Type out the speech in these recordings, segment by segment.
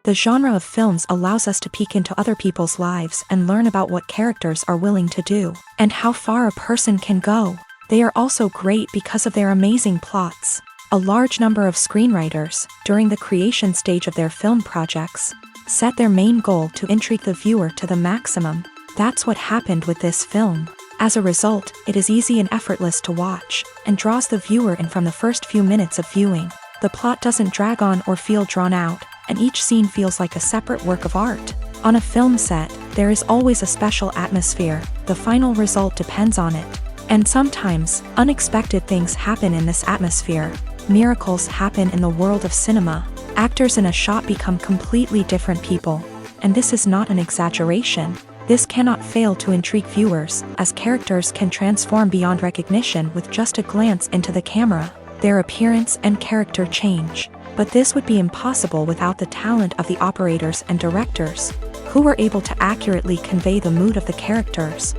The genre of films allows us to peek into other people's lives and learn about what characters are willing to do, and how far a person can go. They are also great because of their amazing plots. A large number of screenwriters, during the creation stage of their film projects, set their main goal to intrigue the viewer to the maximum. That's what happened with this film. As a result, it is easy and effortless to watch, and draws the viewer in from the first few minutes of viewing. The plot doesn't drag on or feel drawn out, and each scene feels like a separate work of art. On a film set, there is always a special atmosphere. The final result depends on it. And sometimes, unexpected things happen in this atmosphere. Miracles happen in the world of cinema. Actors in a shot become completely different people. And this is not an exaggeration. This cannot fail to intrigue viewers, as characters can transform beyond recognition with just a glance into the camera. Their appearance and character change. But this would be impossible without the talent of the operators and directors, who were able to accurately convey the mood of the characters.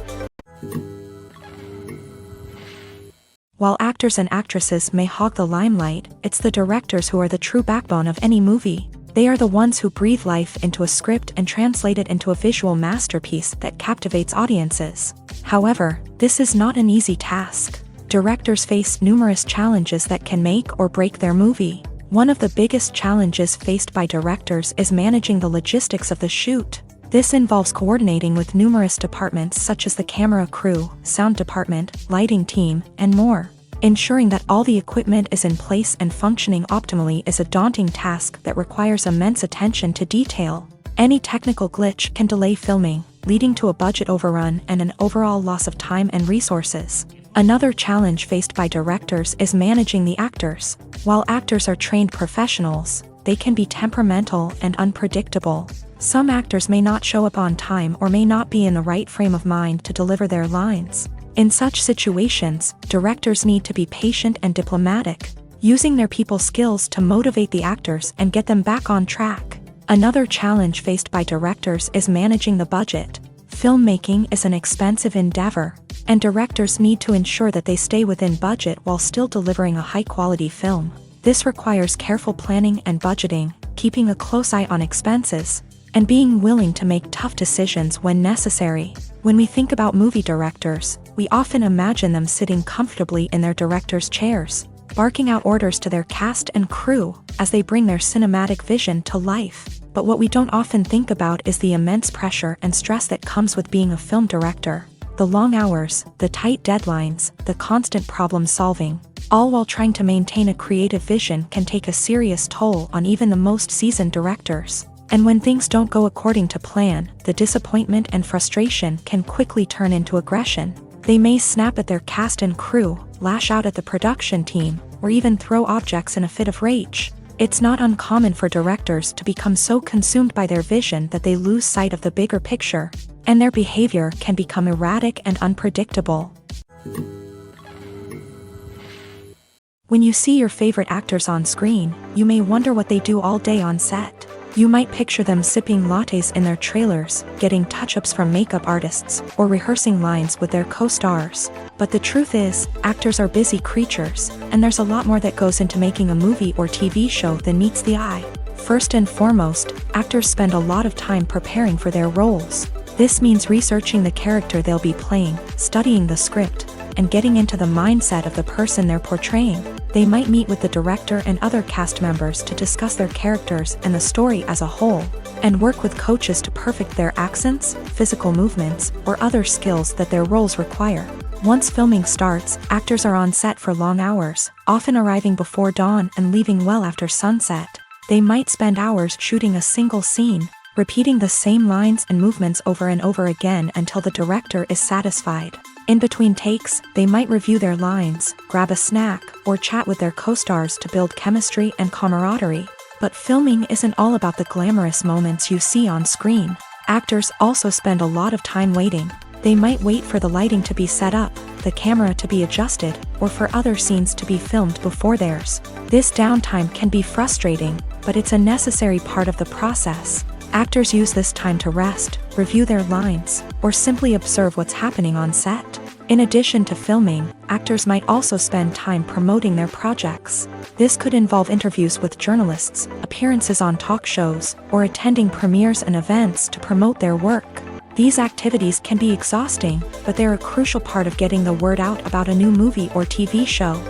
While actors and actresses may hog the limelight, it's the directors who are the true backbone of any movie. They are the ones who breathe life into a script and translate it into a visual masterpiece that captivates audiences. However, this is not an easy task. Directors face numerous challenges that can make or break their movie. One of the biggest challenges faced by directors is managing the logistics of the shoot. This involves coordinating with numerous departments such as the camera crew, sound department, lighting team, and more. Ensuring that all the equipment is in place and functioning optimally is a daunting task that requires immense attention to detail. Any technical glitch can delay filming, leading to a budget overrun and an overall loss of time and resources. Another challenge faced by directors is managing the actors. While actors are trained professionals, they can be temperamental and unpredictable. Some actors may not show up on time or may not be in the right frame of mind to deliver their lines. In such situations, directors need to be patient and diplomatic, using their people skills to motivate the actors and get them back on track. Another challenge faced by directors is managing the budget. Filmmaking is an expensive endeavor, and directors need to ensure that they stay within budget while still delivering a high-quality film. This requires careful planning and budgeting, keeping a close eye on expenses, and being willing to make tough decisions when necessary. When we think about movie directors, we often imagine them sitting comfortably in their director's chairs, barking out orders to their cast and crew as they bring their cinematic vision to life. But what we don't often think about is the immense pressure and stress that comes with being a film director. The long hours, the tight deadlines, the constant problem solving, all while trying to maintain a creative vision can take a serious toll on even the most seasoned directors. And when things don't go according to plan, the disappointment and frustration can quickly turn into aggression. They may snap at their cast and crew, lash out at the production team, or even throw objects in a fit of rage. It's not uncommon for directors to become so consumed by their vision that they lose sight of the bigger picture, and their behavior can become erratic and unpredictable. When you see your favorite actors on screen, you may wonder what they do all day on set. You might picture them sipping lattes in their trailers, getting touch-ups from makeup artists, or rehearsing lines with their co-stars. But the truth is, actors are busy creatures, and there's a lot more that goes into making a movie or TV show than meets the eye. First and foremost, actors spend a lot of time preparing for their roles. This means researching the character they'll be playing, studying the script, and getting into the mindset of the person they're portraying. They might meet with the director and other cast members to discuss their characters and the story as a whole, and work with coaches to perfect their accents, physical movements, or other skills that their roles require. Once filming starts, actors are on set for long hours, often arriving before dawn and leaving well after sunset. They might spend hours shooting a single scene, repeating the same lines and movements over and over again until the director is satisfied. In between takes, they might review their lines, grab a snack, or chat with their co-stars to build chemistry and camaraderie. But filming isn't all about the glamorous moments you see on screen. Actors also spend a lot of time waiting. They might wait for the lighting to be set up, the camera to be adjusted, or for other scenes to be filmed before theirs. This downtime can be frustrating, but it's a necessary part of the process. Actors use this time to rest, review their lines, or simply observe what's happening on set. In addition to filming, actors might also spend time promoting their projects. This could involve interviews with journalists, appearances on talk shows, or attending premieres and events to promote their work. These activities can be exhausting, but they're a crucial part of getting the word out about a new movie or TV show.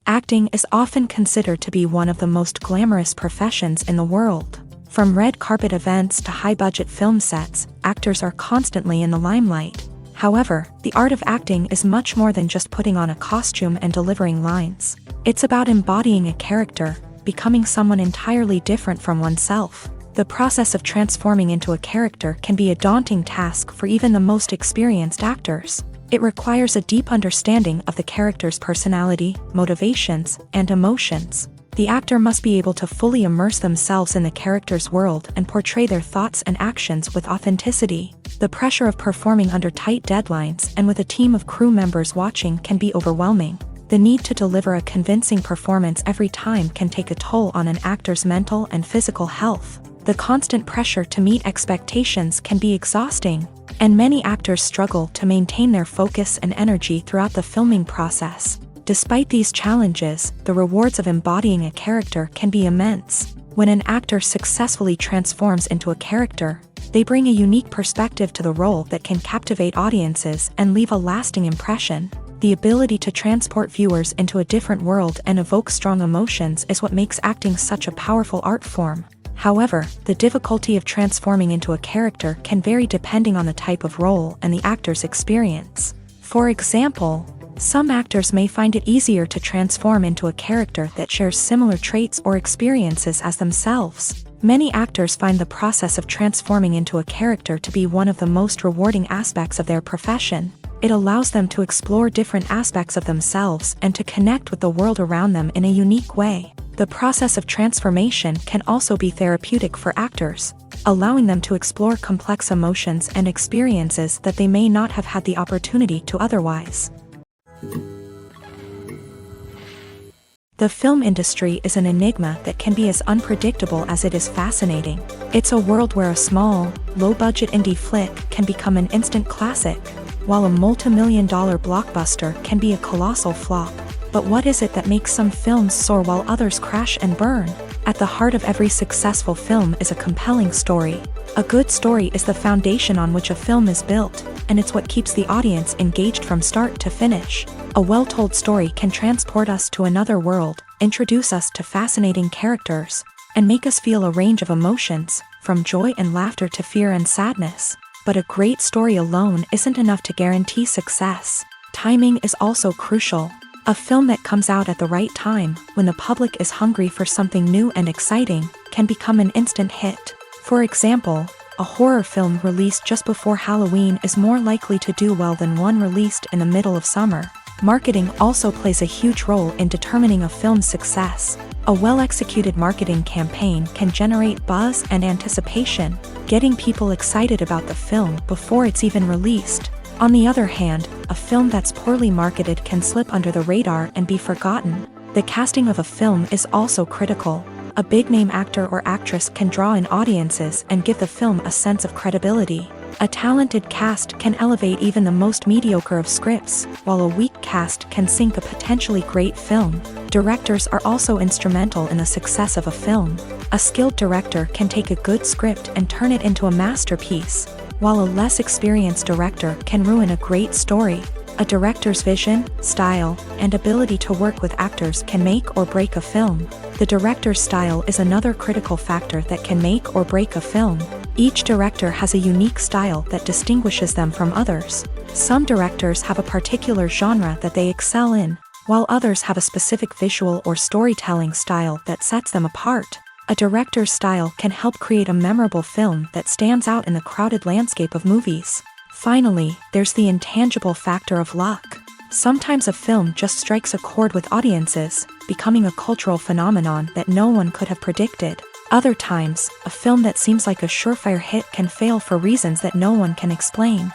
Acting is often considered to be one of the most glamorous professions in the world. From red carpet events to high-budget film sets, actors are constantly in the limelight. However, the art of acting is much more than just putting on a costume and delivering lines. It's about embodying a character, becoming someone entirely different from oneself. The process of transforming into a character can be a daunting task for even the most experienced actors. It requires a deep understanding of the character's personality, motivations, and emotions. The actor must be able to fully immerse themselves in the character's world and portray their thoughts and actions with authenticity. The pressure of performing under tight deadlines and with a team of crew members watching can be overwhelming. The need to deliver a convincing performance every time can take a toll on an actor's mental and physical health. The constant pressure to meet expectations can be exhausting, and many actors struggle to maintain their focus and energy throughout the filming process. Despite these challenges, the rewards of embodying a character can be immense. When an actor successfully transforms into a character, they bring a unique perspective to the role that can captivate audiences and leave a lasting impression. The ability to transport viewers into a different world and evoke strong emotions is what makes acting such a powerful art form. However, the difficulty of transforming into a character can vary depending on the type of role and the actor's experience. For example, some actors may find it easier to transform into a character that shares similar traits or experiences as themselves. Many actors find the process of transforming into a character to be one of the most rewarding aspects of their profession. It allows them to explore different aspects of themselves and to connect with the world around them in a unique way. The process of transformation can also be therapeutic for actors, allowing them to explore complex emotions and experiences that they may not have had the opportunity to otherwise. The film industry is an enigma that can be as unpredictable as it is fascinating. It's a world where a small, low-budget indie flick can become an instant classic, while a multi-million-dollar blockbuster can be a colossal flop. But what is it that makes some films soar while others crash and burn? At the heart of every successful film is a compelling story. A good story is the foundation on which a film is built, and it's what keeps the audience engaged from start to finish. A well-told story can transport us to another world, introduce us to fascinating characters, and make us feel a range of emotions, from joy and laughter to fear and sadness. But a great story alone isn't enough to guarantee success. Timing is also crucial. A film that comes out at the right time, when the public is hungry for something new and exciting, can become an instant hit. For example, a horror film released just before Halloween is more likely to do well than one released in the middle of summer. Marketing also plays a huge role in determining a film's success. A well-executed marketing campaign can generate buzz and anticipation, getting people excited about the film before it's even released. On the other hand, a film that's poorly marketed can slip under the radar and be forgotten. The casting of a film is also critical. A big-name actor or actress can draw in audiences and give the film a sense of credibility. A talented cast can elevate even the most mediocre of scripts, while a weak cast can sink a potentially great film. Directors are also instrumental in the success of a film. A skilled director can take a good script and turn it into a masterpiece, while a less experienced director can ruin a great story. A director's vision, style, and ability to work with actors can make or break a film. The director's style is another critical factor that can make or break a film. Each director has a unique style that distinguishes them from others. Some directors have a particular genre that they excel in, while others have a specific visual or storytelling style that sets them apart. A director's style can help create a memorable film that stands out in the crowded landscape of movies. Finally, there's the intangible factor of luck. Sometimes a film just strikes a chord with audiences, becoming a cultural phenomenon that no one could have predicted. Other times, a film that seems like a surefire hit can fail for reasons that no one can explain.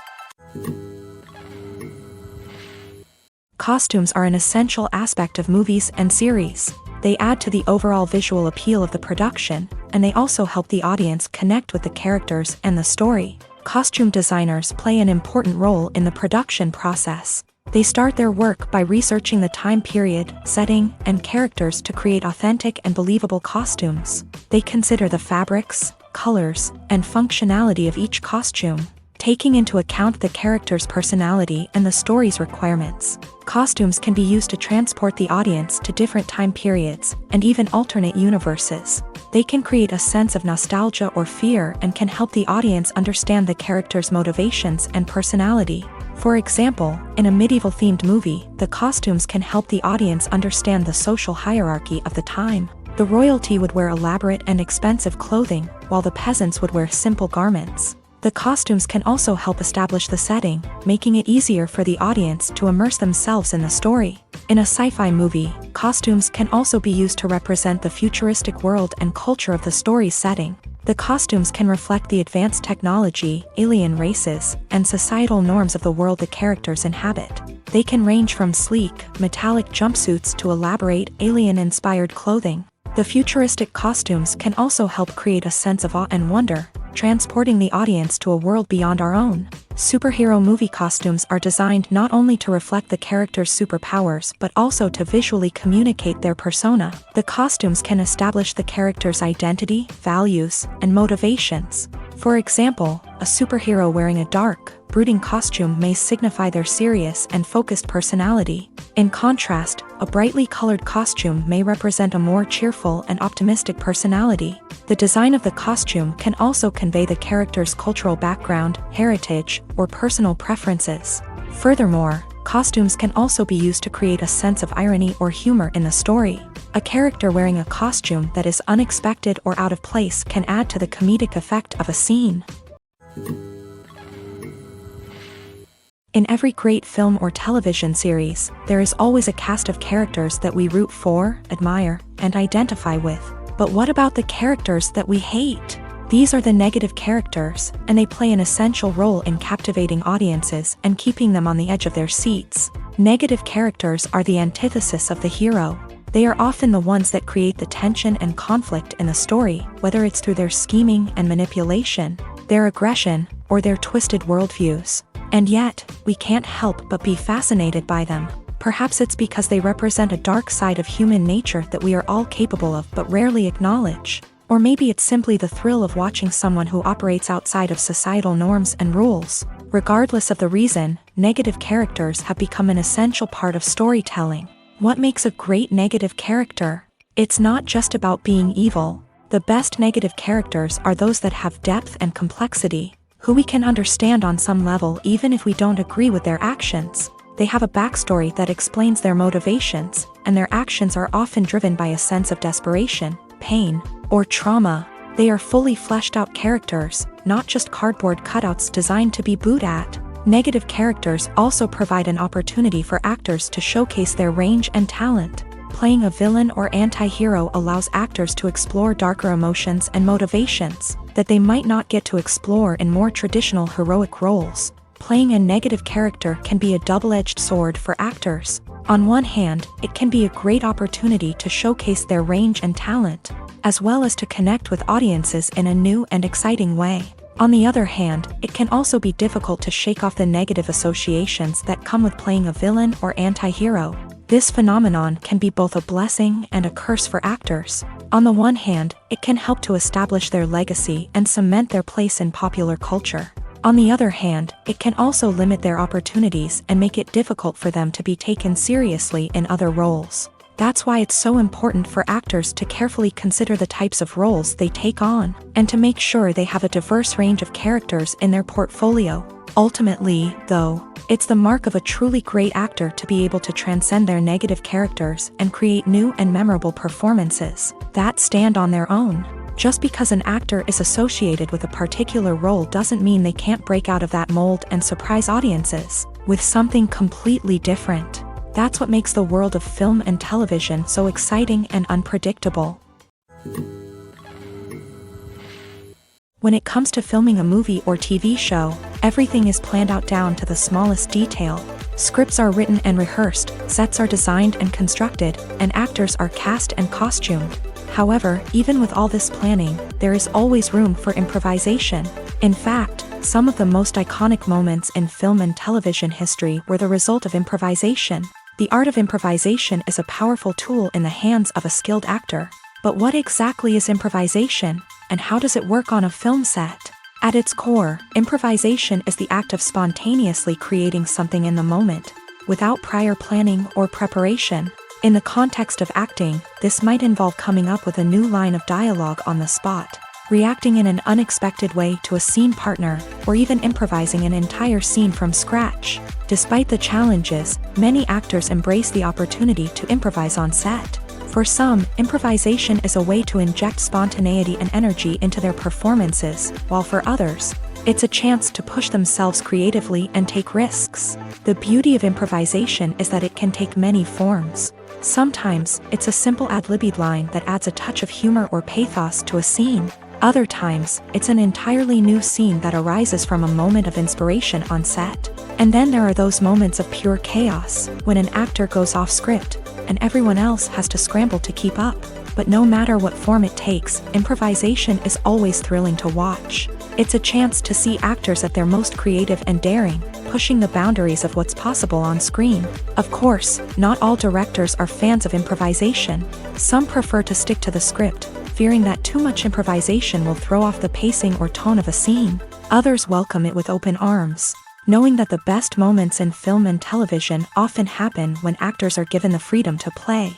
Costumes are an essential aspect of movies and series. They add to the overall visual appeal of the production, and they also help the audience connect with the characters and the story. Costume designers play an important role in the production process. They start their work by researching the time period, setting, and characters to create authentic and believable costumes. They consider the fabrics, colors, and functionality of each costume, taking into account the character's personality and the story's requirements. Costumes can be used to transport the audience to different time periods and even alternate universes. They can create a sense of nostalgia or fear and can help the audience understand the character's motivations and personality. For example, in a medieval-themed movie, the costumes can help the audience understand the social hierarchy of the time. The royalty would wear elaborate and expensive clothing, while the peasants would wear simple garments. The costumes can also help establish the setting, making it easier for the audience to immerse themselves in the story. In a sci-fi movie, costumes can also be used to represent the futuristic world and culture of the story's setting. The costumes can reflect the advanced technology, alien races, and societal norms of the world the characters inhabit. They can range from sleek, metallic jumpsuits to elaborate, alien-inspired clothing. The futuristic costumes can also help create a sense of awe and wonder, transporting the audience to a world beyond our own. Superhero movie costumes are designed not only to reflect the character's superpowers but also to visually communicate their persona. The costumes can establish the character's identity, values, and motivations. For example, a superhero wearing a dark, brooding costume may signify their serious and focused personality. In contrast, a brightly colored costume may represent a more cheerful and optimistic personality. The design of the costume can also convey the character's cultural background, heritage, or personal preferences. Furthermore, costumes can also be used to create a sense of irony or humor in the story. A character wearing a costume that is unexpected or out of place can add to the comedic effect of a scene. In every great film or television series, there is always a cast of characters that we root for, admire, and identify with. But what about the characters that we hate? These are the negative characters, and they play an essential role in captivating audiences and keeping them on the edge of their seats. Negative characters are the antithesis of the hero. They are often the ones that create the tension and conflict in the story, whether it's through their scheming and manipulation, their aggression, or their twisted worldviews. And yet, we can't help but be fascinated by them. Perhaps it's because they represent a dark side of human nature that we are all capable of but rarely acknowledge. Or maybe it's simply the thrill of watching someone who operates outside of societal norms and rules. Regardless of the reason, negative characters have become an essential part of storytelling. What makes a great negative character? It's not just about being evil. The best negative characters are those that have depth and complexity, who we can understand on some level even if we don't agree with their actions. They have a backstory that explains their motivations, and their actions are often driven by a sense of desperation, pain, or trauma. They are fully fleshed out characters, not just cardboard cutouts designed to be booed at. Negative characters also provide an opportunity for actors to showcase their range and talent. Playing a villain or anti-hero allows actors to explore darker emotions and motivations that they might not get to explore in more traditional heroic roles. Playing a negative character can be a double-edged sword for actors. On one hand, it can be a great opportunity to showcase their range and talent, as well as to connect with audiences in a new and exciting way. On the other hand, it can also be difficult to shake off the negative associations that come with playing a villain or anti-hero. This phenomenon can be both a blessing and a curse for actors. On the one hand, it can help to establish their legacy and cement their place in popular culture. On the other hand, it can also limit their opportunities and make it difficult for them to be taken seriously in other roles. That's why it's so important for actors to carefully consider the types of roles they take on, and to make sure they have a diverse range of characters in their portfolio. Ultimately, though, it's the mark of a truly great actor to be able to transcend their negative characters and create new and memorable performances that stand on their own. Just because an actor is associated with a particular role doesn't mean they can't break out of that mold and surprise audiences with something completely different. That's what makes the world of film and television so exciting and unpredictable. When it comes to filming a movie or TV show, everything is planned out down to the smallest detail. Scripts are written and rehearsed, sets are designed and constructed, and actors are cast and costumed. However, even with all this planning, there is always room for improvisation. In fact, Some of the most iconic moments in film and television history were the result of improvisation. The art of improvisation is a powerful tool in the hands of a skilled actor. But what exactly is improvisation, and how does it work on a film set? At its core, improvisation is the act of spontaneously creating something in the moment, without prior planning or preparation. In the context of acting, this might involve coming up with a new line of dialogue on the spot, reacting in an unexpected way to a scene partner, or even improvising an entire scene from scratch. Despite the challenges, many actors embrace the opportunity to improvise on set. For some, improvisation is a way to inject spontaneity and energy into their performances, while for others, it's a chance to push themselves creatively and take risks. The beauty of improvisation is that it can take many forms. Sometimes, it's a simple ad-libbed line that adds a touch of humor or pathos to a scene. Other times, it's an entirely new scene that arises from a moment of inspiration on set. And then there are those moments of pure chaos, when an actor goes off script, and everyone else has to scramble to keep up. But no matter what form it takes, improvisation is always thrilling to watch. It's a chance to see actors at their most creative and daring, pushing the boundaries of what's possible on screen. Of course, not all directors are fans of improvisation. Some prefer to stick to the script, fearing that too much improvisation will throw off the pacing or tone of a scene. Others welcome it with open arms, knowing that the best moments in film and television often happen when actors are given the freedom to play.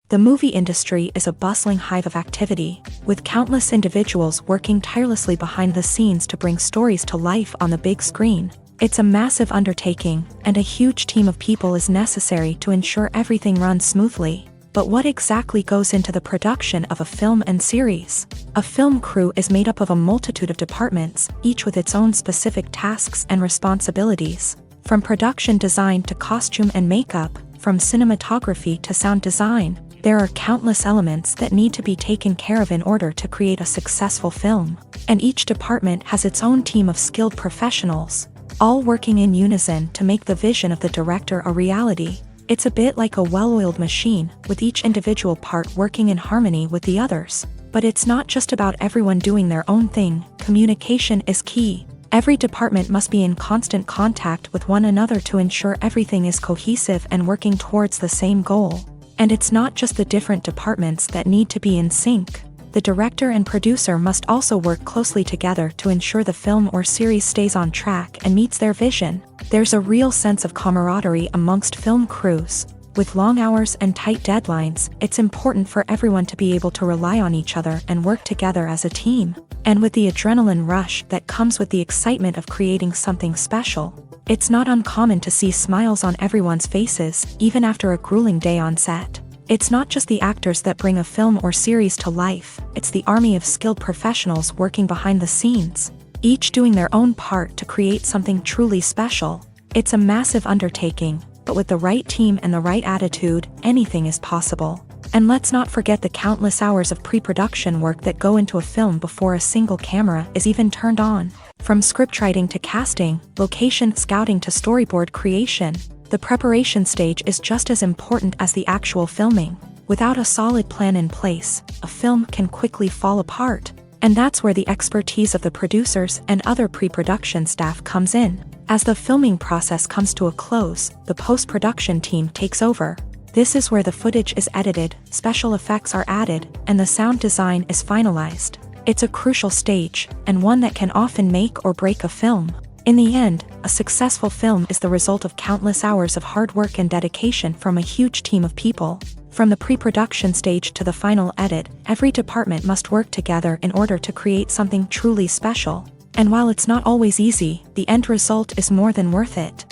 The movie industry is a bustling hive of activity, with countless individuals working tirelessly behind the scenes to bring stories to life on the big screen. It's a massive undertaking, and a huge team of people is necessary to ensure everything runs smoothly. But what exactly goes into the production of a film and series? A film crew is made up of a multitude of departments, each with its own specific tasks and responsibilities. From production design to costume and makeup, from cinematography to sound design, there are countless elements that need to be taken care of in order to create a successful film. And each department has its own team of skilled professionals, all working in unison to make the vision of the director a reality. It's a bit like a well-oiled machine, with each individual part working in harmony with the others. But it's not just about everyone doing their own thing. Communication is key. Every department must be in constant contact with one another to ensure everything is cohesive and working towards the same goal. And it's not just the different departments that need to be in sync. The director and producer must also work closely together to ensure the film or series stays on track and meets their vision. There's a real sense of camaraderie amongst film crews. With long hours and tight deadlines, it's important for everyone to be able to rely on each other and work together as a team. And with the adrenaline rush that comes with the excitement of creating something special, it's not uncommon to see smiles on everyone's faces, even after a grueling day on set. It's not just the actors that bring a film or series to life, it's the army of skilled professionals working behind the scenes, each doing their own part to create something truly special. It's a massive undertaking, but with the right team and the right attitude, anything is possible. And let's not forget the countless hours of pre-production work that go into a film before a single camera is even turned on. From scriptwriting to casting, location scouting to storyboard creation, the preparation stage is just as important as the actual filming. Without a solid plan in place, a film can quickly fall apart. And that's where the expertise of the producers and other pre-production staff comes in. As the filming process comes to a close, the post-production team takes over. This is where the footage is edited, special effects are added, and the sound design is finalized. It's a crucial stage, and one that can often make or break a film. In the end, a successful film is the result of countless hours of hard work and dedication from a huge team of people. From the pre-production stage to the final edit, every department must work together in order to create something truly special. And while it's not always easy, the end result is more than worth it.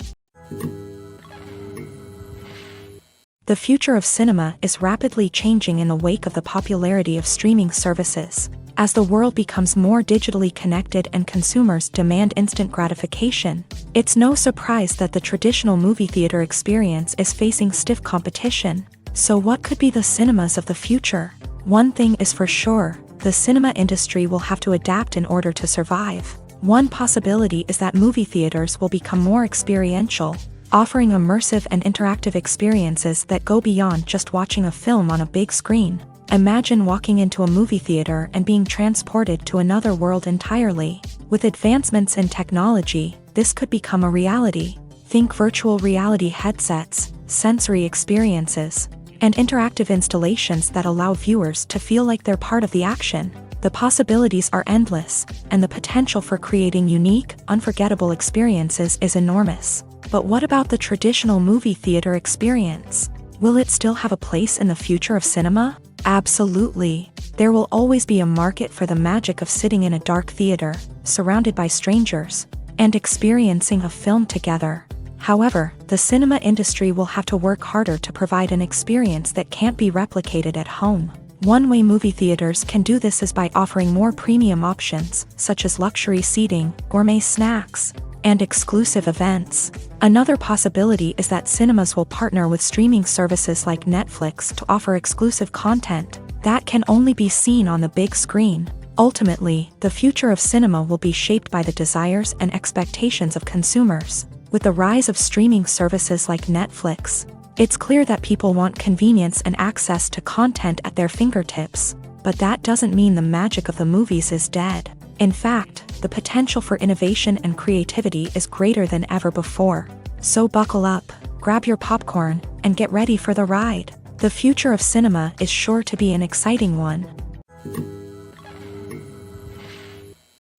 The future of cinema is rapidly changing in the wake of the popularity of streaming services. As the world becomes more digitally connected and consumers demand instant gratification, it's no surprise that the traditional movie theater experience is facing stiff competition. So what could be the cinemas of the future? One thing is for sure, the cinema industry will have to adapt in order to survive. One possibility is that movie theaters will become more experiential, offering immersive and interactive experiences that go beyond just watching a film on a big screen. Imagine walking into a movie theater and being transported to another world entirely. With advancements in technology, this could become a reality. Think virtual reality headsets, sensory experiences, and interactive installations that allow viewers to feel like they're part of the action. The possibilities are endless, and the potential for creating unique, unforgettable experiences is enormous. But what about the traditional movie theater experience? Will it still have a place in the future of cinema? Absolutely. There will always be a market for the magic of sitting in a dark theater, surrounded by strangers, and experiencing a film together. However, the cinema industry will have to work harder to provide an experience that can't be replicated at home. One way movie theaters can do this is by offering more premium options, such as luxury seating, gourmet snacks, and exclusive events. Another possibility is that cinemas will partner with streaming services like Netflix to offer exclusive content that can only be seen on the big screen. Ultimately, the future of cinema will be shaped by the desires and expectations of consumers. With the rise of streaming services like Netflix, it's clear that people want convenience and access to content at their fingertips. But that doesn't mean the magic of the movies is dead. In fact, the potential for innovation and creativity is greater than ever before. So buckle up, grab your popcorn, and get ready for the ride. The future of cinema is sure to be an exciting one.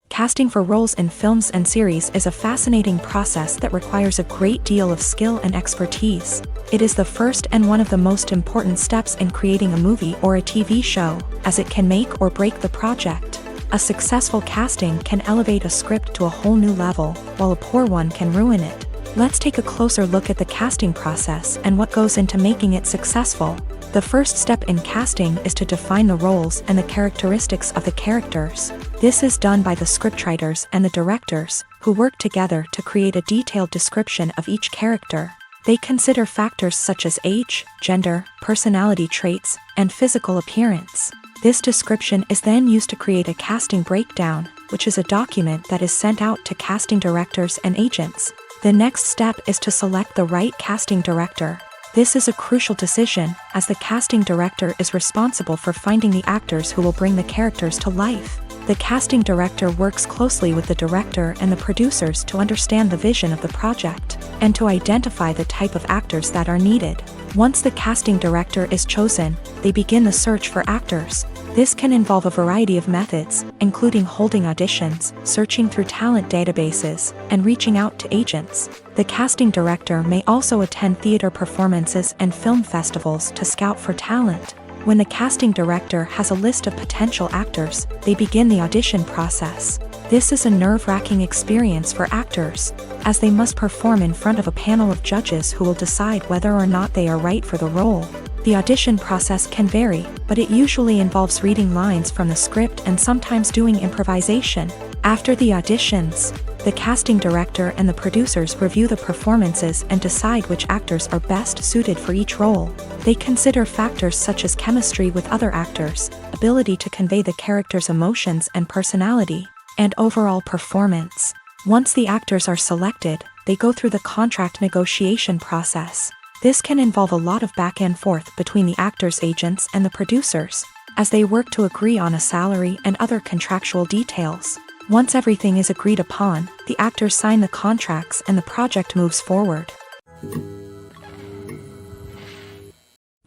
Casting for roles in films and series is a fascinating process that requires a great deal of skill and expertise. It is the first and one of the most important steps in creating a movie or a TV show, as it can make or break the project. A successful casting can elevate a script to a whole new level, while a poor one can ruin it. Let's take a closer look at the casting process and what goes into making it successful. The first step in casting is to define the roles and the characteristics of the characters. This is done by the scriptwriters and the directors, who work together to create a detailed description of each character. They consider factors such as age, gender, personality traits, and physical appearance. This description is then used to create a casting breakdown, which is a document that is sent out to casting directors and agents. The next step is to select the right casting director. This is a crucial decision, as the casting director is responsible for finding the actors who will bring the characters to life. The casting director works closely with the director and the producers to understand the vision of the project, and to identify the type of actors that are needed. Once the casting director is chosen, they begin the search for actors. This can involve a variety of methods, including holding auditions, searching through talent databases, and reaching out to agents. The casting director may also attend theater performances and film festivals to scout for talent. When the casting director has a list of potential actors, they begin the audition process. This is a nerve-wracking experience for actors, as they must perform in front of a panel of judges who will decide whether or not they are right for the role. The audition process can vary, but it usually involves reading lines from the script and sometimes doing improvisation. After the auditions, the casting director and the producers review the performances and decide which actors are best suited for each role. They consider factors such as chemistry with other actors, ability to convey the character's emotions and personality, and overall performance. Once the actors are selected, they go through the contract negotiation process. This can involve a lot of back and forth between the actors' agents and the producers, as they work to agree on a salary and other contractual details. Once everything is agreed upon, the actors sign the contracts and the project moves forward.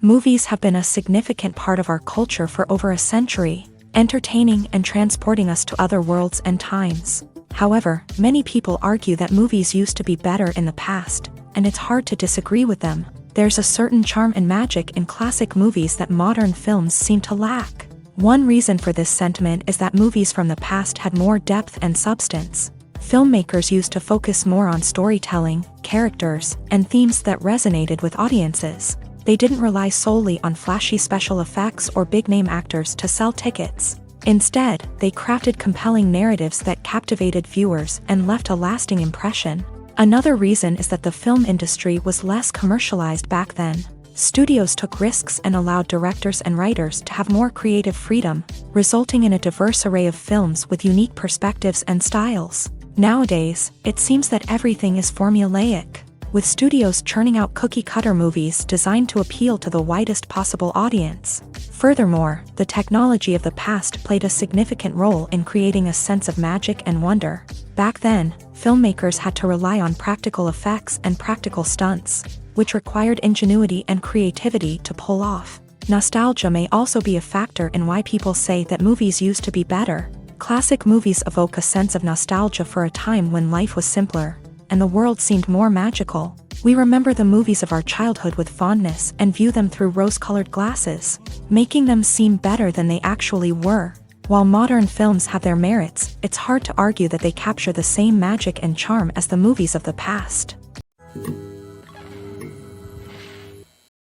Movies have been a significant part of our culture for over a century, entertaining and transporting us to other worlds and times. However, many people argue that movies used to be better in the past, and it's hard to disagree with them. There's a certain charm and magic in classic movies that modern films seem to lack. One reason for this sentiment is that movies from the past had more depth and substance. Filmmakers used to focus more on storytelling, characters, and themes that resonated with audiences. They didn't rely solely on flashy special effects or big-name actors to sell tickets. Instead, they crafted compelling narratives that captivated viewers and left a lasting impression. Another reason is that the film industry was less commercialized back then. Studios took risks and allowed directors and writers to have more creative freedom, resulting in a diverse array of films with unique perspectives and styles. Nowadays, it seems that everything is formulaic, with studios churning out cookie-cutter movies designed to appeal to the widest possible audience. Furthermore, the technology of the past played a significant role in creating a sense of magic and wonder. Back then, filmmakers had to rely on practical effects and practical stunts, which required ingenuity and creativity to pull off. Nostalgia may also be a factor in why people say that movies used to be better. Classic movies evoke a sense of nostalgia for a time when life was simpler, and the world seemed more magical. We remember the movies of our childhood with fondness and view them through rose-colored glasses, making them seem better than they actually were. While modern films have their merits, it's hard to argue that they capture the same magic and charm as the movies of the past.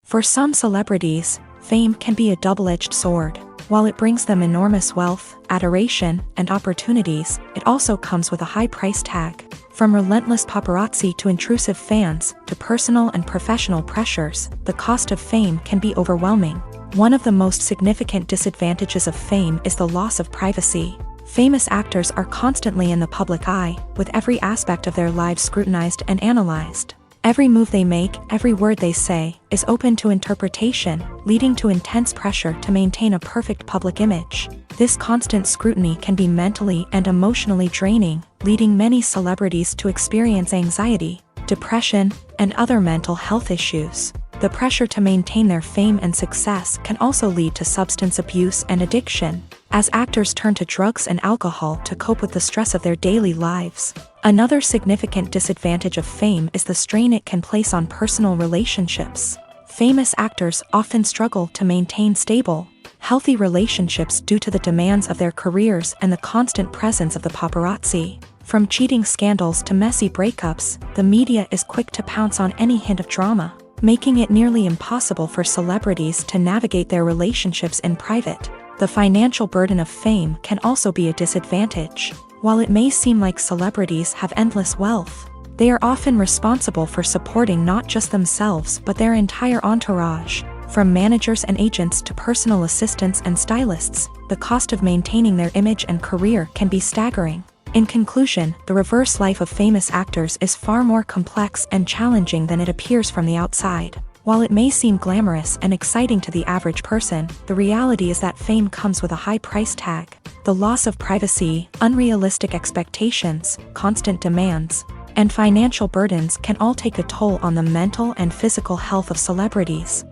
For some celebrities, fame can be a double-edged sword. While it brings them enormous wealth, adoration, and opportunities, it also comes with a high price tag. From relentless paparazzi to intrusive fans, to personal and professional pressures, the cost of fame can be overwhelming. One of the most significant disadvantages of fame is the loss of privacy. Famous actors are constantly in the public eye, with every aspect of their lives scrutinized and analyzed. Every move they make, every word they say, is open to interpretation, leading to intense pressure to maintain a perfect public image. This constant scrutiny can be mentally and emotionally draining, leading many celebrities to experience anxiety, depression, and other mental health issues. The pressure to maintain their fame and success can also lead to substance abuse and addiction, as actors turn to drugs and alcohol to cope with the stress of their daily lives. Another significant disadvantage of fame is the strain it can place on personal relationships. Famous actors often struggle to maintain stable, healthy relationships due to the demands of their careers and the constant presence of the paparazzi. From cheating scandals to messy breakups, the media is quick to pounce on any hint of drama, making it nearly impossible for celebrities to navigate their relationships in private. The financial burden of fame can also be a disadvantage. While it may seem like celebrities have endless wealth, they are often responsible for supporting not just themselves but their entire entourage. From managers and agents to personal assistants and stylists, the cost of maintaining their image and career can be staggering. In conclusion, the reverse life of famous actors is far more complex and challenging than it appears from the outside. While it may seem glamorous and exciting to the average person, the reality is that fame comes with a high price tag. The loss of privacy, unrealistic expectations, constant demands, and financial burdens can all take a toll on the mental and physical health of celebrities.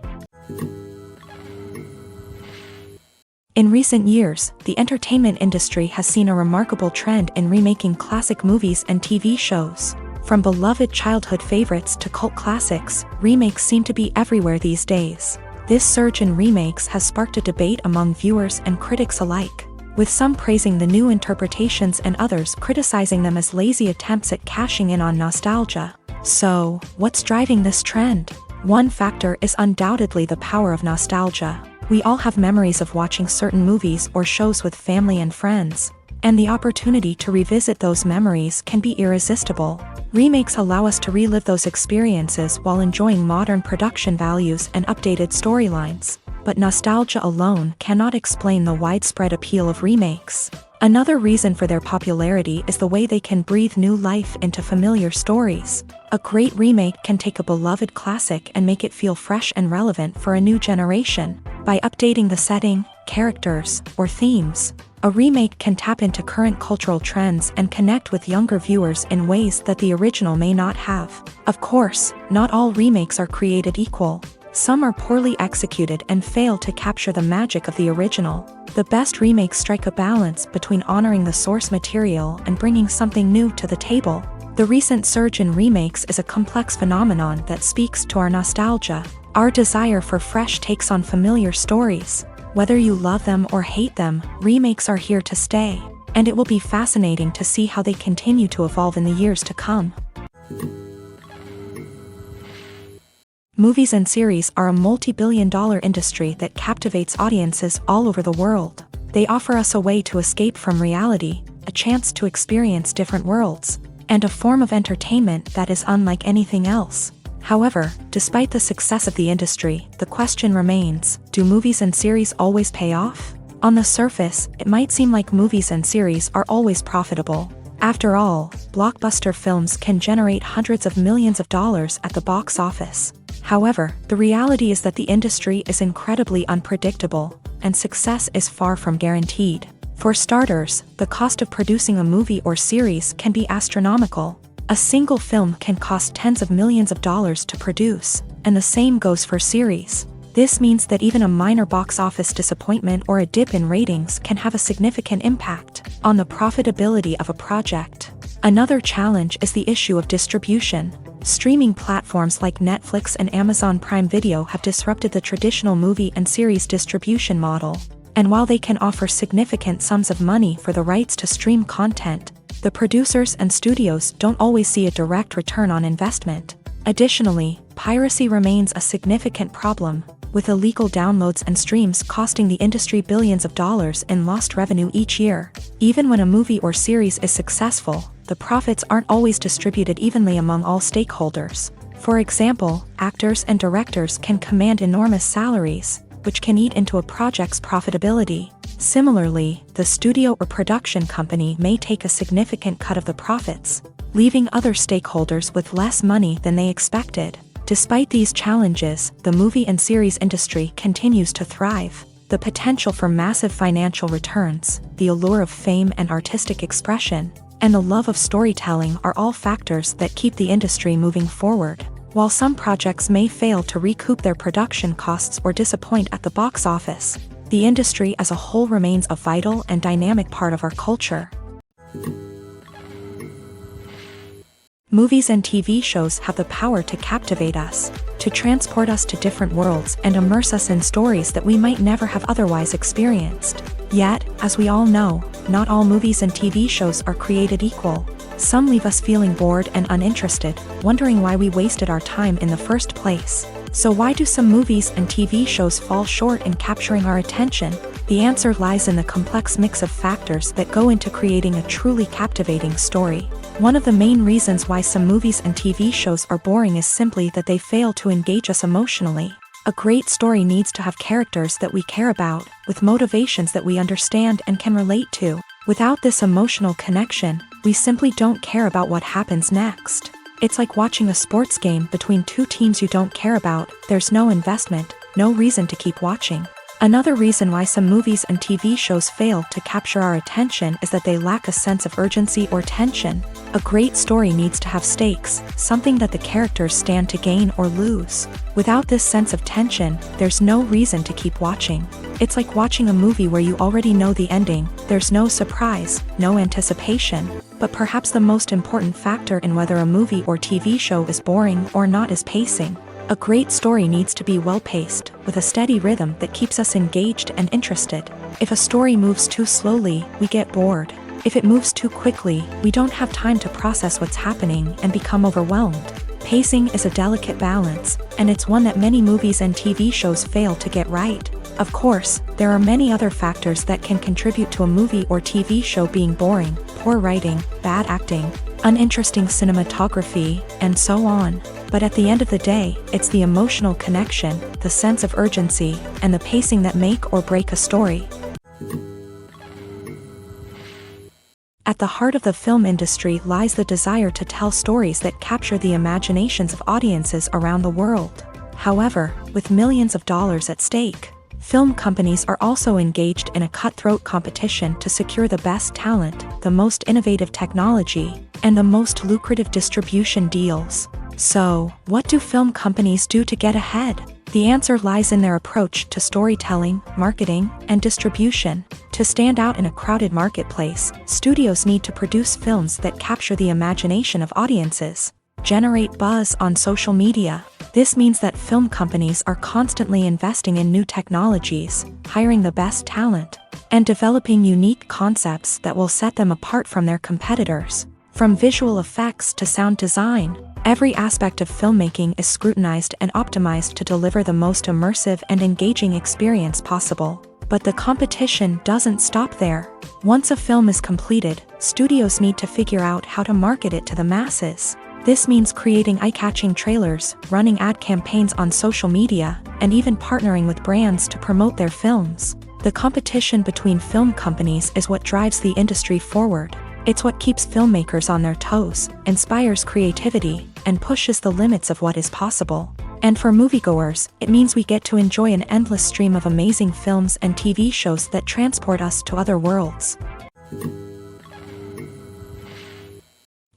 In recent years, the entertainment industry has seen a remarkable trend in remaking classic movies and TV shows. From beloved childhood favorites to cult classics, remakes seem to be everywhere these days. This surge in remakes has sparked a debate among viewers and critics alike, with some praising the new interpretations and others criticizing them as lazy attempts at cashing in on nostalgia. So, what's driving this trend? One factor is undoubtedly the power of nostalgia. We all have memories of watching certain movies or shows with family and friends, and the opportunity to revisit those memories can be irresistible. Remakes allow us to relive those experiences while enjoying modern production values and updated storylines, but nostalgia alone cannot explain the widespread appeal of remakes. Another reason for their popularity is the way they can breathe new life into familiar stories. A great remake can take a beloved classic and make it feel fresh and relevant for a new generation. By updating the setting, characters, or themes, a remake can tap into current cultural trends and connect with younger viewers in ways that the original may not have. Of course, not all remakes are created equal. Some are poorly executed and fail to capture the magic of the original. The best remakes strike a balance between honoring the source material and bringing something new to the table. The recent surge in remakes is a complex phenomenon that speaks to our nostalgia, our desire for fresh takes on familiar stories. Whether you love them or hate them, remakes are here to stay, and it will be fascinating to see how they continue to evolve in the years to come. Movies and series are a multi-billion-dollar industry that captivates audiences all over the world. They offer us a way to escape from reality, a chance to experience different worlds, and a form of entertainment that is unlike anything else. However, despite the success of the industry, the question remains, do movies and series always pay off? On the surface, it might seem like movies and series are always profitable. After all, blockbuster films can generate hundreds of millions of dollars at the box office. However, the reality is that the industry is incredibly unpredictable, and success is far from guaranteed. For starters, the cost of producing a movie or series can be astronomical. A single film can cost tens of millions of dollars to produce, and the same goes for series. This means that even a minor box office disappointment or a dip in ratings can have a significant impact on the profitability of a project. Another challenge is the issue of distribution. Streaming platforms like Netflix and Amazon Prime Video have disrupted the traditional movie and series distribution model. And while they can offer significant sums of money for the rights to stream content, the producers and studios don't always see a direct return on investment. Additionally, piracy remains a significant problem, with illegal downloads and streams costing the industry billions of dollars in lost revenue each year. Even when a movie or series is successful, the profits aren't always distributed evenly among all stakeholders. For example, actors and directors can command enormous salaries, which can eat into a project's profitability. Similarly, the studio or production company may take a significant cut of the profits, leaving other stakeholders with less money than they expected. Despite these challenges, the movie and series industry continues to thrive. The potential for massive financial returns, the allure of fame and artistic expression, and the love of storytelling are all factors that keep the industry moving forward. While some projects may fail to recoup their production costs or disappoint at the box office, the industry as a whole remains a vital and dynamic part of our culture. Movies and TV shows have the power to captivate us, to transport us to different worlds and immerse us in stories that we might never have otherwise experienced. Yet, as we all know, not all movies and TV shows are created equal. Some leave us feeling bored and uninterested, wondering why we wasted our time in the first place. So why do some movies and TV shows fall short in capturing our attention? The answer lies in the complex mix of factors that go into creating a truly captivating story. One of the main reasons why some movies and TV shows are boring is simply that they fail to engage us emotionally. A great story needs to have characters that we care about, with motivations that we understand and can relate to. Without this emotional connection, we simply don't care about what happens next. It's like watching a sports game between two teams you don't care about. There's no investment, no reason to keep watching. Another reason why some movies and TV shows fail to capture our attention is that they lack a sense of urgency or tension. A great story needs to have stakes, something that the characters stand to gain or lose. Without this sense of tension, there's no reason to keep watching. It's like watching a movie where you already know the ending. There's no surprise, no anticipation. But perhaps the most important factor in whether a movie or TV show is boring or not is pacing. A great story needs to be well-paced, with a steady rhythm that keeps us engaged and interested. If a story moves too slowly, we get bored. If it moves too quickly, we don't have time to process what's happening and become overwhelmed. Pacing is a delicate balance, and it's one that many movies and TV shows fail to get right. Of course, there are many other factors that can contribute to a movie or TV show being boring: poor writing, bad acting, uninteresting cinematography, and so on. But at the end of the day, it's the emotional connection, the sense of urgency, and the pacing that make or break a story. At the heart of the film industry lies the desire to tell stories that capture the imaginations of audiences around the world. However, with millions of dollars at stake, film companies are also engaged in a cutthroat competition to secure the best talent, the most innovative technology, and the most lucrative distribution deals. So, what do film companies do to get ahead? The answer lies in their approach to storytelling, marketing, and distribution. To stand out in a crowded marketplace, studios need to produce films that capture the imagination of audiences, generate buzz on social media. This means that film companies are constantly investing in new technologies, hiring the best talent, and developing unique concepts that will set them apart from their competitors. From visual effects to sound design, every aspect of filmmaking is scrutinized and optimized to deliver the most immersive and engaging experience possible. But the competition doesn't stop there. Once a film is completed, studios need to figure out how to market it to the masses. This means creating eye-catching trailers, running ad campaigns on social media, and even partnering with brands to promote their films. The competition between film companies is what drives the industry forward. It's what keeps filmmakers on their toes, inspires creativity, and pushes the limits of what is possible. And for moviegoers, it means we get to enjoy an endless stream of amazing films and TV shows that transport us to other worlds.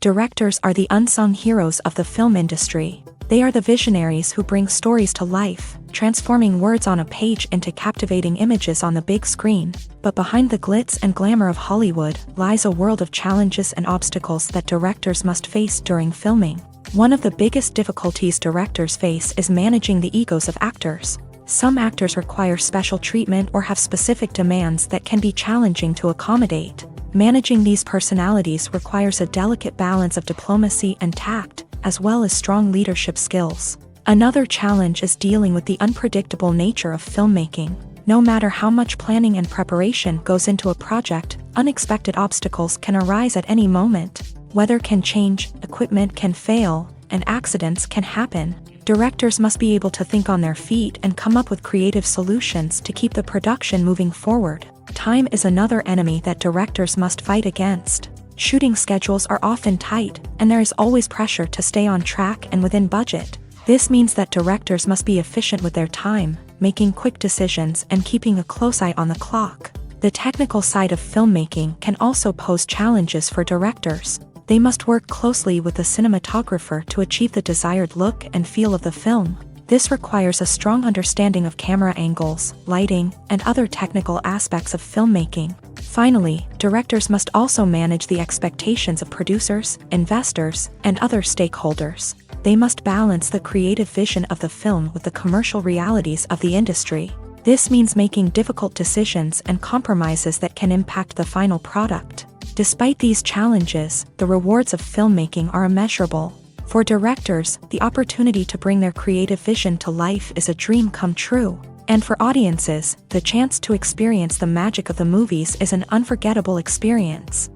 Directors are the unsung heroes of the film industry. They are the visionaries who bring stories to life, transforming words on a page into captivating images on the big screen. But behind the glitz and glamour of Hollywood lies a world of challenges and obstacles that directors must face during filming. One of the biggest difficulties directors face is managing the egos of actors. Some actors require special treatment or have specific demands that can be challenging to accommodate. Managing these personalities requires a delicate balance of diplomacy and tact, as well as strong leadership skills. Another challenge is dealing with the unpredictable nature of filmmaking. No matter how much planning and preparation goes into a project, unexpected obstacles can arise at any moment. Weather can change, equipment can fail, and accidents can happen. Directors must be able to think on their feet and come up with creative solutions to keep the production moving forward. Time is another enemy that directors must fight against. Shooting schedules are often tight, and there is always pressure to stay on track and within budget. This means that directors must be efficient with their time, making quick decisions and keeping a close eye on the clock. The technical side of filmmaking can also pose challenges for directors. They must work closely with the cinematographer to achieve the desired look and feel of the film. This requires a strong understanding of camera angles, lighting, and other technical aspects of filmmaking. Finally, directors must also manage the expectations of producers, investors, and other stakeholders. They must balance the creative vision of the film with the commercial realities of the industry. This means making difficult decisions and compromises that can impact the final product. Despite these challenges, the rewards of filmmaking are immeasurable. For directors, the opportunity to bring their creative vision to life is a dream come true. And for audiences, the chance to experience the magic of the movies is an unforgettable experience.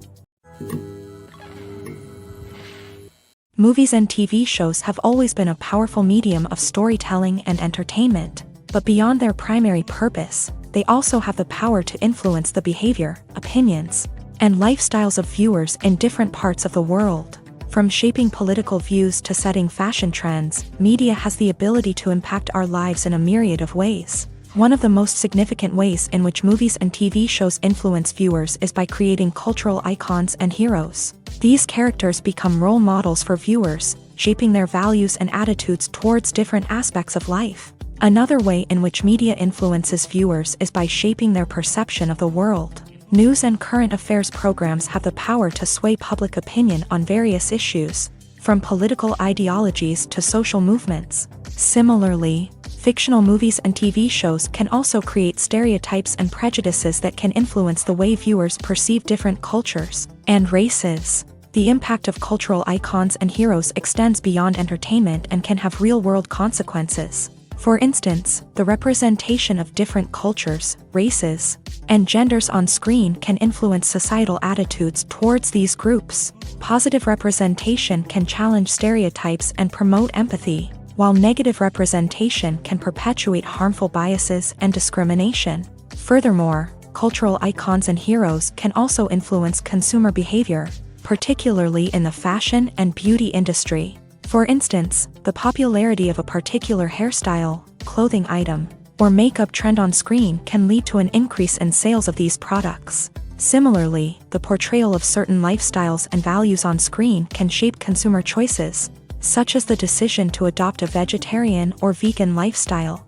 Movies and TV shows have always been a powerful medium of storytelling and entertainment. But beyond their primary purpose, they also have the power to influence the behavior, opinions, and lifestyles of viewers in different parts of the world. From shaping political views to setting fashion trends, media has the ability to impact our lives in a myriad of ways. One of the most significant ways in which movies and TV shows influence viewers is by creating cultural icons and heroes. These characters become role models for viewers, shaping their values and attitudes towards different aspects of life. Another way in which media influences viewers is by shaping their perception of the world. News and current affairs programs have the power to sway public opinion on various issues, from political ideologies to social movements. Similarly, fictional movies and TV shows can also create stereotypes and prejudices that can influence the way viewers perceive different cultures and races. The impact of cultural icons and heroes extends beyond entertainment and can have real-world consequences. For instance, the representation of different cultures, races, and genders on screen can influence societal attitudes towards these groups. Positive representation can challenge stereotypes and promote empathy, while negative representation can perpetuate harmful biases and discrimination. Furthermore, cultural icons and heroes can also influence consumer behavior, particularly in the fashion and beauty industry. For instance, the popularity of a particular hairstyle, clothing item, or makeup trend on screen can lead to an increase in sales of these products. Similarly, the portrayal of certain lifestyles and values on screen can shape consumer choices, such as the decision to adopt a vegetarian or vegan lifestyle.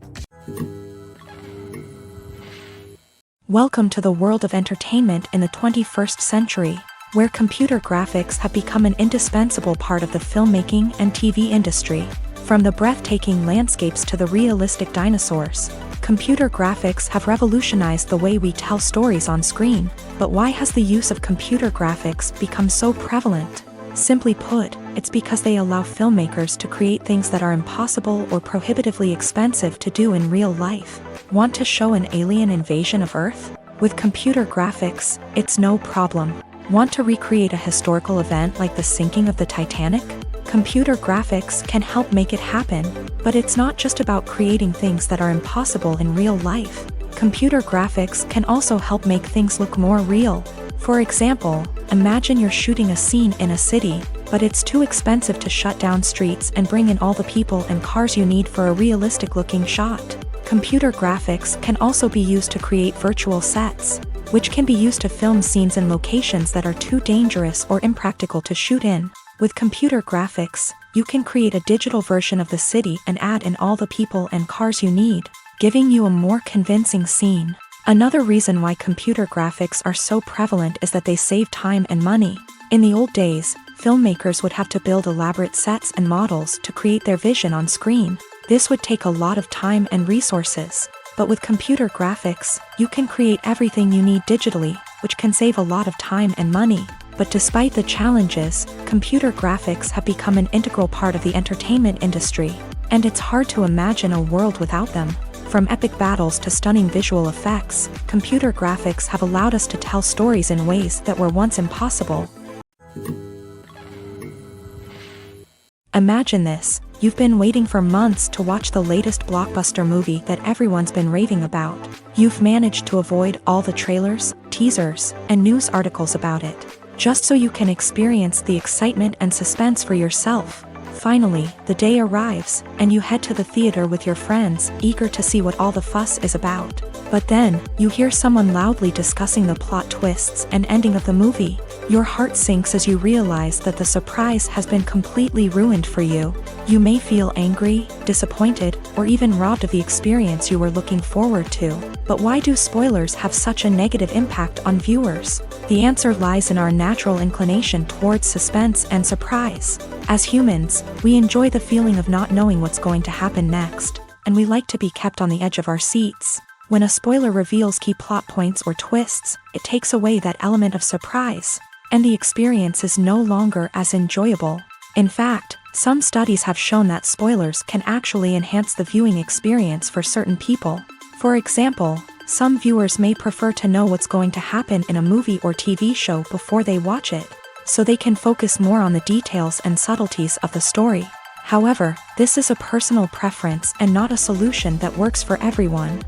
Welcome to the world of entertainment in the 21st century, where computer graphics have become an indispensable part of the filmmaking and TV industry. From the breathtaking landscapes to the realistic dinosaurs, computer graphics have revolutionized the way we tell stories on screen. But why has the use of computer graphics become so prevalent? Simply put, it's because they allow filmmakers to create things that are impossible or prohibitively expensive to do in real life. Want to show an alien invasion of Earth? With computer graphics, it's no problem. Want to recreate a historical event like the sinking of the Titanic? Computer graphics can help make it happen, but it's not just about creating things that are impossible in real life. Computer graphics can also help make things look more real. For example, imagine you're shooting a scene in a city, but it's too expensive to shut down streets and bring in all the people and cars you need for a realistic-looking shot. Computer graphics can also be used to create virtual sets, which can be used to film scenes in locations that are too dangerous or impractical to shoot in. With computer graphics, you can create a digital version of the city and add in all the people and cars you need, giving you a more convincing scene. Another reason why computer graphics are so prevalent is that they save time and money. In the old days, filmmakers would have to build elaborate sets and models to create their vision on screen. This would take a lot of time and resources. But with computer graphics, you can create everything you need digitally, which can save a lot of time and money. But despite the challenges, computer graphics have become an integral part of the entertainment industry, and it's hard to imagine a world without them. From epic battles to stunning visual effects, computer graphics have allowed us to tell stories in ways that were once impossible. Imagine this. You've been waiting for months to watch the latest blockbuster movie that everyone's been raving about. You've managed to avoid all the trailers, teasers, and news articles about it, just so you can experience the excitement and suspense for yourself. Finally, the day arrives, and you head to the theater with your friends, eager to see what all the fuss is about. But then, you hear someone loudly discussing the plot twists and ending of the movie. Your heart sinks as you realize that the surprise has been completely ruined for you. You may feel angry, disappointed, or even robbed of the experience you were looking forward to. But why do spoilers have such a negative impact on viewers? The answer lies in our natural inclination towards suspense and surprise. As humans, we enjoy the feeling of not knowing what's going to happen next, and we like to be kept on the edge of our seats. When a spoiler reveals key plot points or twists, it takes away that element of surprise, and the experience is no longer as enjoyable. In fact, some studies have shown that spoilers can actually enhance the viewing experience for certain people. For example, some viewers may prefer to know what's going to happen in a movie or TV show before they watch it, so they can focus more on the details and subtleties of the story. However, this is a personal preference and not a solution that works for everyone.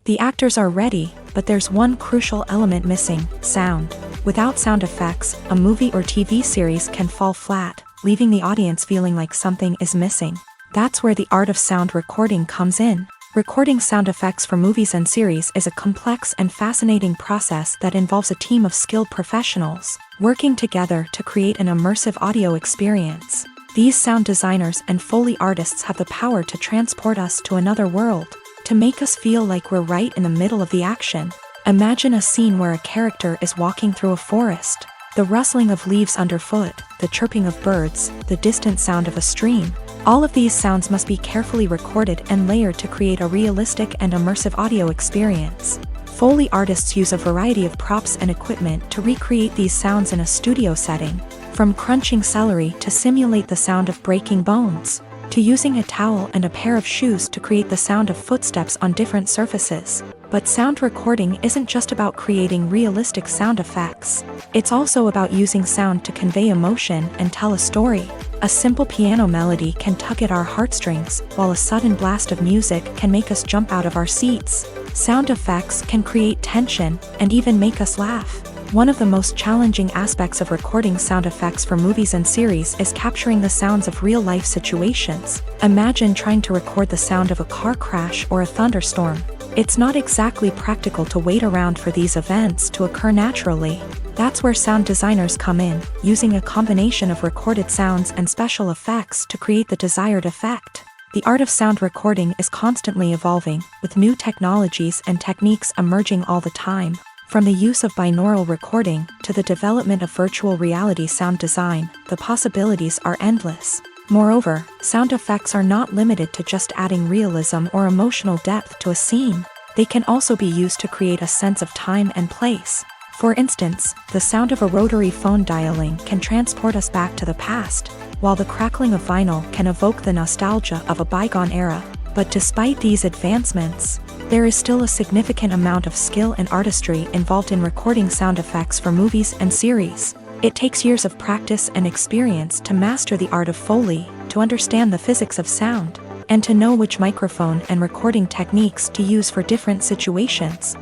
The actors are ready, but there's one crucial element missing: sound. Without sound effects, a movie or TV series can fall flat, leaving the audience feeling like something is missing. That's where the art of sound recording comes in. Recording sound effects for movies and series is a complex and fascinating process that involves a team of skilled professionals working together to create an immersive audio experience. These sound designers and Foley artists have the power to transport us to another world, to make us feel like we're right in the middle of the action. Imagine a scene where a character is walking through a forest. The rustling of leaves underfoot, the chirping of birds, the distant sound of a stream. All of these sounds must be carefully recorded and layered to create a realistic and immersive audio experience. Foley artists use a variety of props and equipment to recreate these sounds in a studio setting, from crunching celery to simulate the sound of breaking bones, to using a towel and a pair of shoes to create the sound of footsteps on different surfaces. But sound recording isn't just about creating realistic sound effects. It's also about using sound to convey emotion and tell a story. A simple piano melody can tug at our heartstrings, while a sudden blast of music can make us jump out of our seats. Sound effects can create tension and even make us laugh. One of the most challenging aspects of recording sound effects for movies and series is capturing the sounds of real-life situations. Imagine trying to record the sound of a car crash or a thunderstorm. It's not exactly practical to wait around for these events to occur naturally. That's where sound designers come in, using a combination of recorded sounds and special effects to create the desired effect. The art of sound recording is constantly evolving, with new technologies and techniques emerging all the time. From the use of binaural recording to the development of virtual reality sound design, the possibilities are endless. Moreover, sound effects are not limited to just adding realism or emotional depth to a scene. They can also be used to create a sense of time and place. For instance, the sound of a rotary phone dialing can transport us back to the past, while the crackling of vinyl can evoke the nostalgia of a bygone era. But despite these advancements, there is still a significant amount of skill and artistry involved in recording sound effects for movies and series. It takes years of practice and experience to master the art of Foley, to understand the physics of sound, and to know which microphone and recording techniques to use for different situations.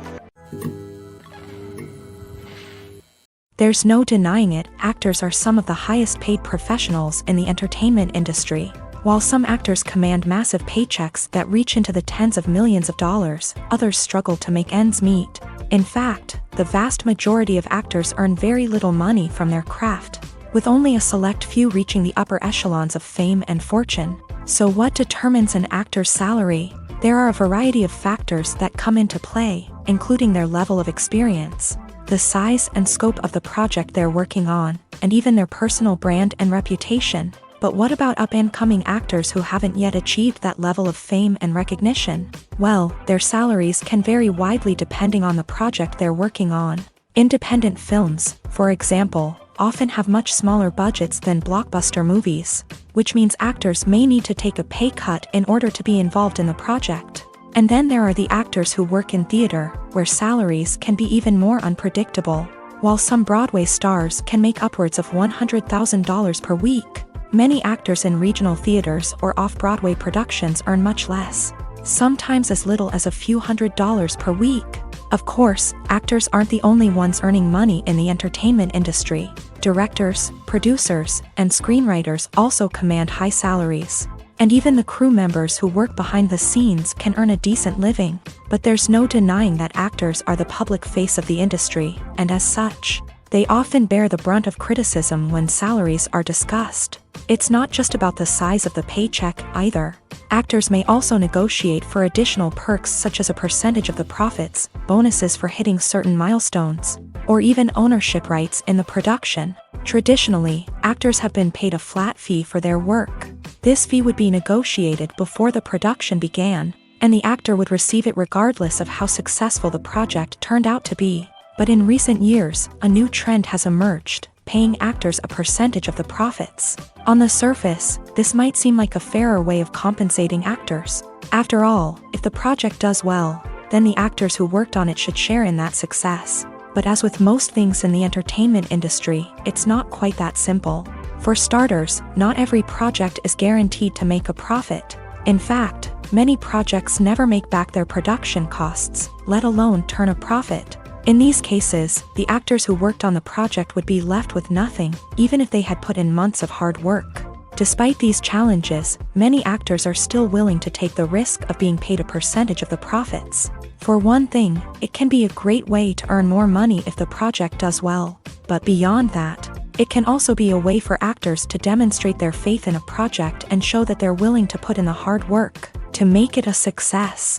There's no denying it, actors are some of the highest paid professionals in the entertainment industry. While some actors command massive paychecks that reach into the tens of millions of dollars, others struggle to make ends meet. In fact, the vast majority of actors earn very little money from their craft, with only a select few reaching the upper echelons of fame and fortune. So what determines an actor's salary? There are a variety of factors that come into play, including their level of experience, the size and scope of the project they're working on, and even their personal brand and reputation. But what about up-and-coming actors who haven't yet achieved that level of fame and recognition? Well, their salaries can vary widely depending on the project they're working on. Independent films, for example, often have much smaller budgets than blockbuster movies, which means actors may need to take a pay cut in order to be involved in the project. And then there are the actors who work in theater, where salaries can be even more unpredictable. While some Broadway stars can make upwards of $100,000 per week, many actors in regional theaters or off-Broadway productions earn much less, sometimes as little as a few $100s per week. Of course, actors aren't the only ones earning money in the entertainment industry. Directors, producers, and screenwriters also command high salaries. And even the crew members who work behind the scenes can earn a decent living. But there's no denying that actors are the public face of the industry, and as such, they often bear the brunt of criticism when salaries are discussed. It's not just about the size of the paycheck, either. Actors may also negotiate for additional perks such as a percentage of the profits, bonuses for hitting certain milestones, or even ownership rights in the production. Traditionally, actors have been paid a flat fee for their work. This fee would be negotiated before the production began, and the actor would receive it regardless of how successful the project turned out to be. But in recent years, a new trend has emerged, paying actors a percentage of the profits. On the surface, this might seem like a fairer way of compensating actors. After all, if the project does well, then the actors who worked on it should share in that success. But as with most things in the entertainment industry, it's not quite that simple. For starters, not every project is guaranteed to make a profit. In fact, many projects never make back their production costs, let alone turn a profit. In these cases, the actors who worked on the project would be left with nothing, even if they had put in months of hard work. Despite these challenges, many actors are still willing to take the risk of being paid a percentage of the profits. For one thing, it can be a great way to earn more money if the project does well. But beyond that, it can also be a way for actors to demonstrate their faith in a project and show that they're willing to put in the hard work to make it a success.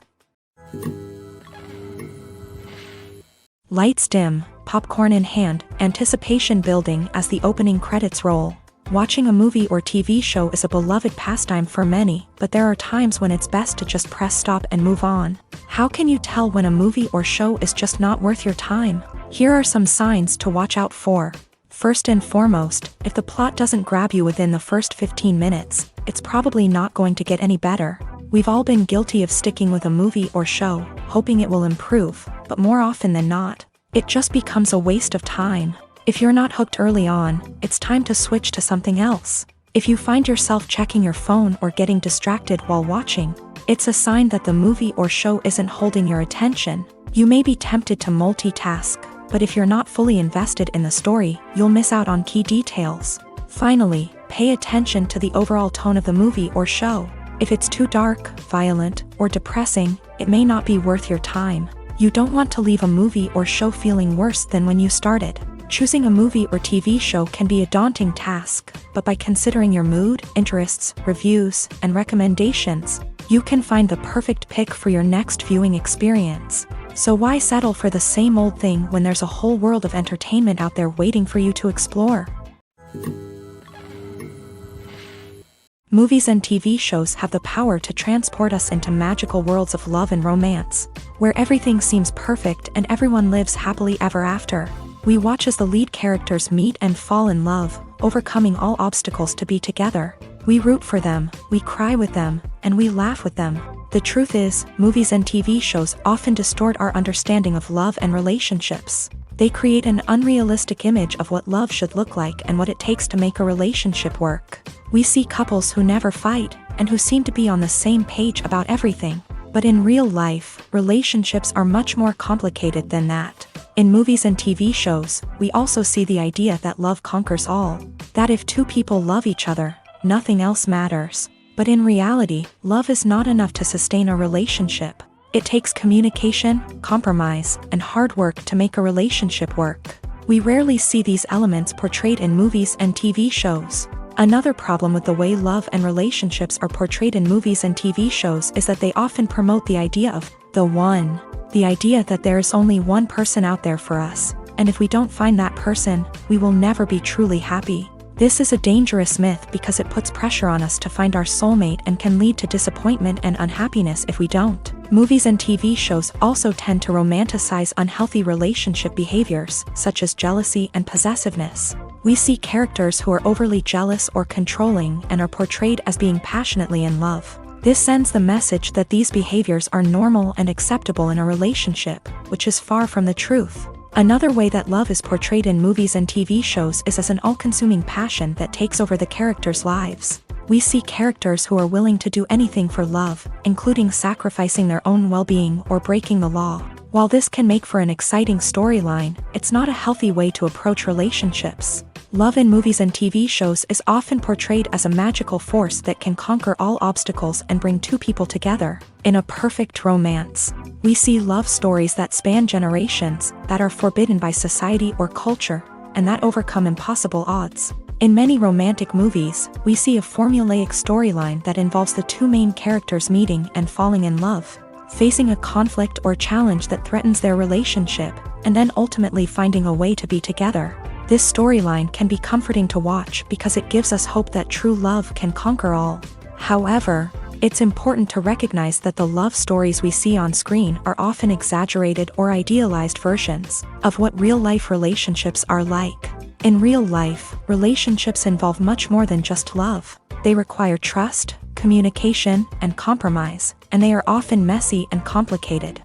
Lights dim, popcorn in hand, anticipation building as the opening credits roll. Watching a movie or TV show is a beloved pastime for many, but there are times when it's best to just press stop and move on. How can you tell when a movie or show is just not worth your time? Here are some signs to watch out for. First and foremost, if the plot doesn't grab you within the first 15 minutes, it's probably not going to get any better. We've all been guilty of sticking with a movie or show, hoping it will improve, but more often than not, it just becomes a waste of time. If you're not hooked early on, it's time to switch to something else. If you find yourself checking your phone or getting distracted while watching, it's a sign that the movie or show isn't holding your attention. You may be tempted to multitask, but if you're not fully invested in the story, you'll miss out on key details. Finally, pay attention to the overall tone of the movie or show. If it's too dark, violent, or depressing, it may not be worth your time. You don't want to leave a movie or show feeling worse than when you started. Choosing a movie or TV show can be a daunting task, but by considering your mood, interests, reviews, and recommendations, you can find the perfect pick for your next viewing experience. So why settle for the same old thing when there's a whole world of entertainment out there waiting for you to explore? Movies and TV shows have the power to transport us into magical worlds of love and romance, where everything seems perfect and everyone lives happily ever after. We watch as the lead characters meet and fall in love, overcoming all obstacles to be together. We root for them, we cry with them, and we laugh with them. The truth is, movies and TV shows often distort our understanding of love and relationships. They create an unrealistic image of what love should look like and what it takes to make a relationship work. We see couples who never fight, and who seem to be on the same page about everything. But in real life, relationships are much more complicated than that. In movies and TV shows, we also see the idea that love conquers all, that if two people love each other, nothing else matters. But in reality, love is not enough to sustain a relationship. It takes communication, compromise, and hard work to make a relationship work. We rarely see these elements portrayed in movies and TV shows. Another problem with the way love and relationships are portrayed in movies and TV shows is that they often promote the idea of the one. The idea that there is only one person out there for us, and if we don't find that person, we will never be truly happy. This is a dangerous myth because it puts pressure on us to find our soulmate and can lead to disappointment and unhappiness if we don't. Movies and TV shows also tend to romanticize unhealthy relationship behaviors, such as jealousy and possessiveness. We see characters who are overly jealous or controlling and are portrayed as being passionately in love. This sends the message that these behaviors are normal and acceptable in a relationship, which is far from the truth. Another way that love is portrayed in movies and TV shows is as an all-consuming passion that takes over the characters' lives. We see characters who are willing to do anything for love, including sacrificing their own well-being or breaking the law. While this can make for an exciting storyline, it's not a healthy way to approach relationships. Love in movies and TV shows is often portrayed as a magical force that can conquer all obstacles and bring two people together. In a perfect romance, we see love stories that span generations, that are forbidden by society or culture, and that overcome impossible odds. In many romantic movies, we see a formulaic storyline that involves the two main characters meeting and falling in love, facing a conflict or challenge that threatens their relationship, and then ultimately finding a way to be together. This storyline can be comforting to watch because it gives us hope that true love can conquer all. However, it's important to recognize that the love stories we see on screen are often exaggerated or idealized versions of what real-life relationships are like. In real life, relationships involve much more than just love. They require trust, communication, and compromise, and they are often messy and complicated.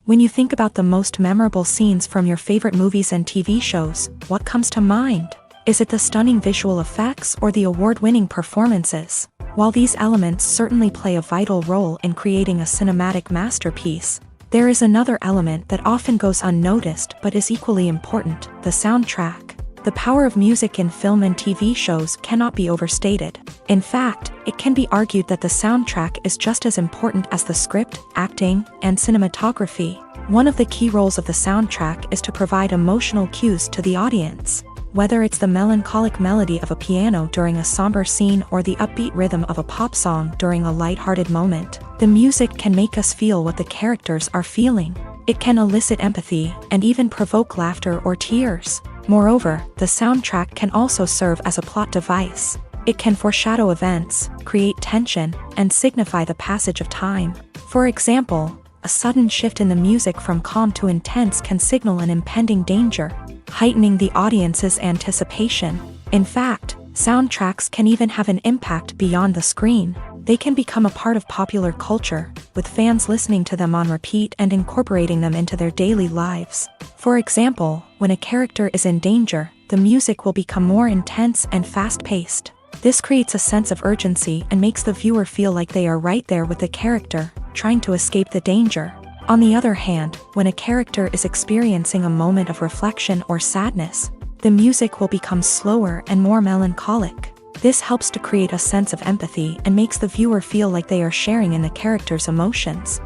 When you think about the most memorable scenes from your favorite movies and TV shows, what comes to mind? Is it the stunning visual effects or the award-winning performances? While these elements certainly play a vital role in creating a cinematic masterpiece, there is another element that often goes unnoticed but is equally important: the soundtrack. The power of music in film and TV shows cannot be overstated. In fact, it can be argued that the soundtrack is just as important as the script, acting, and cinematography. One of the key roles of the soundtrack is to provide emotional cues to the audience. Whether it's the melancholic melody of a piano during a somber scene or the upbeat rhythm of a pop song during a light-hearted moment, the music can make us feel what the characters are feeling. It can elicit empathy and even provoke laughter or tears. Moreover, the soundtrack can also serve as a plot device. It can foreshadow events, create tension, and signify the passage of time. For example, a sudden shift in the music from calm to intense can signal an impending danger, heightening the audience's anticipation. In fact, soundtracks can even have an impact beyond the screen. They can become a part of popular culture, with fans listening to them on repeat and incorporating them into their daily lives. For example, when a character is in danger, the music will become more intense and fast-paced. This creates a sense of urgency and makes the viewer feel like they are right there with the character, trying to escape the danger. On the other hand, when a character is experiencing a moment of reflection or sadness, the music will become slower and more melancholic. This helps to create a sense of empathy and makes the viewer feel like they are sharing in the character's emotions.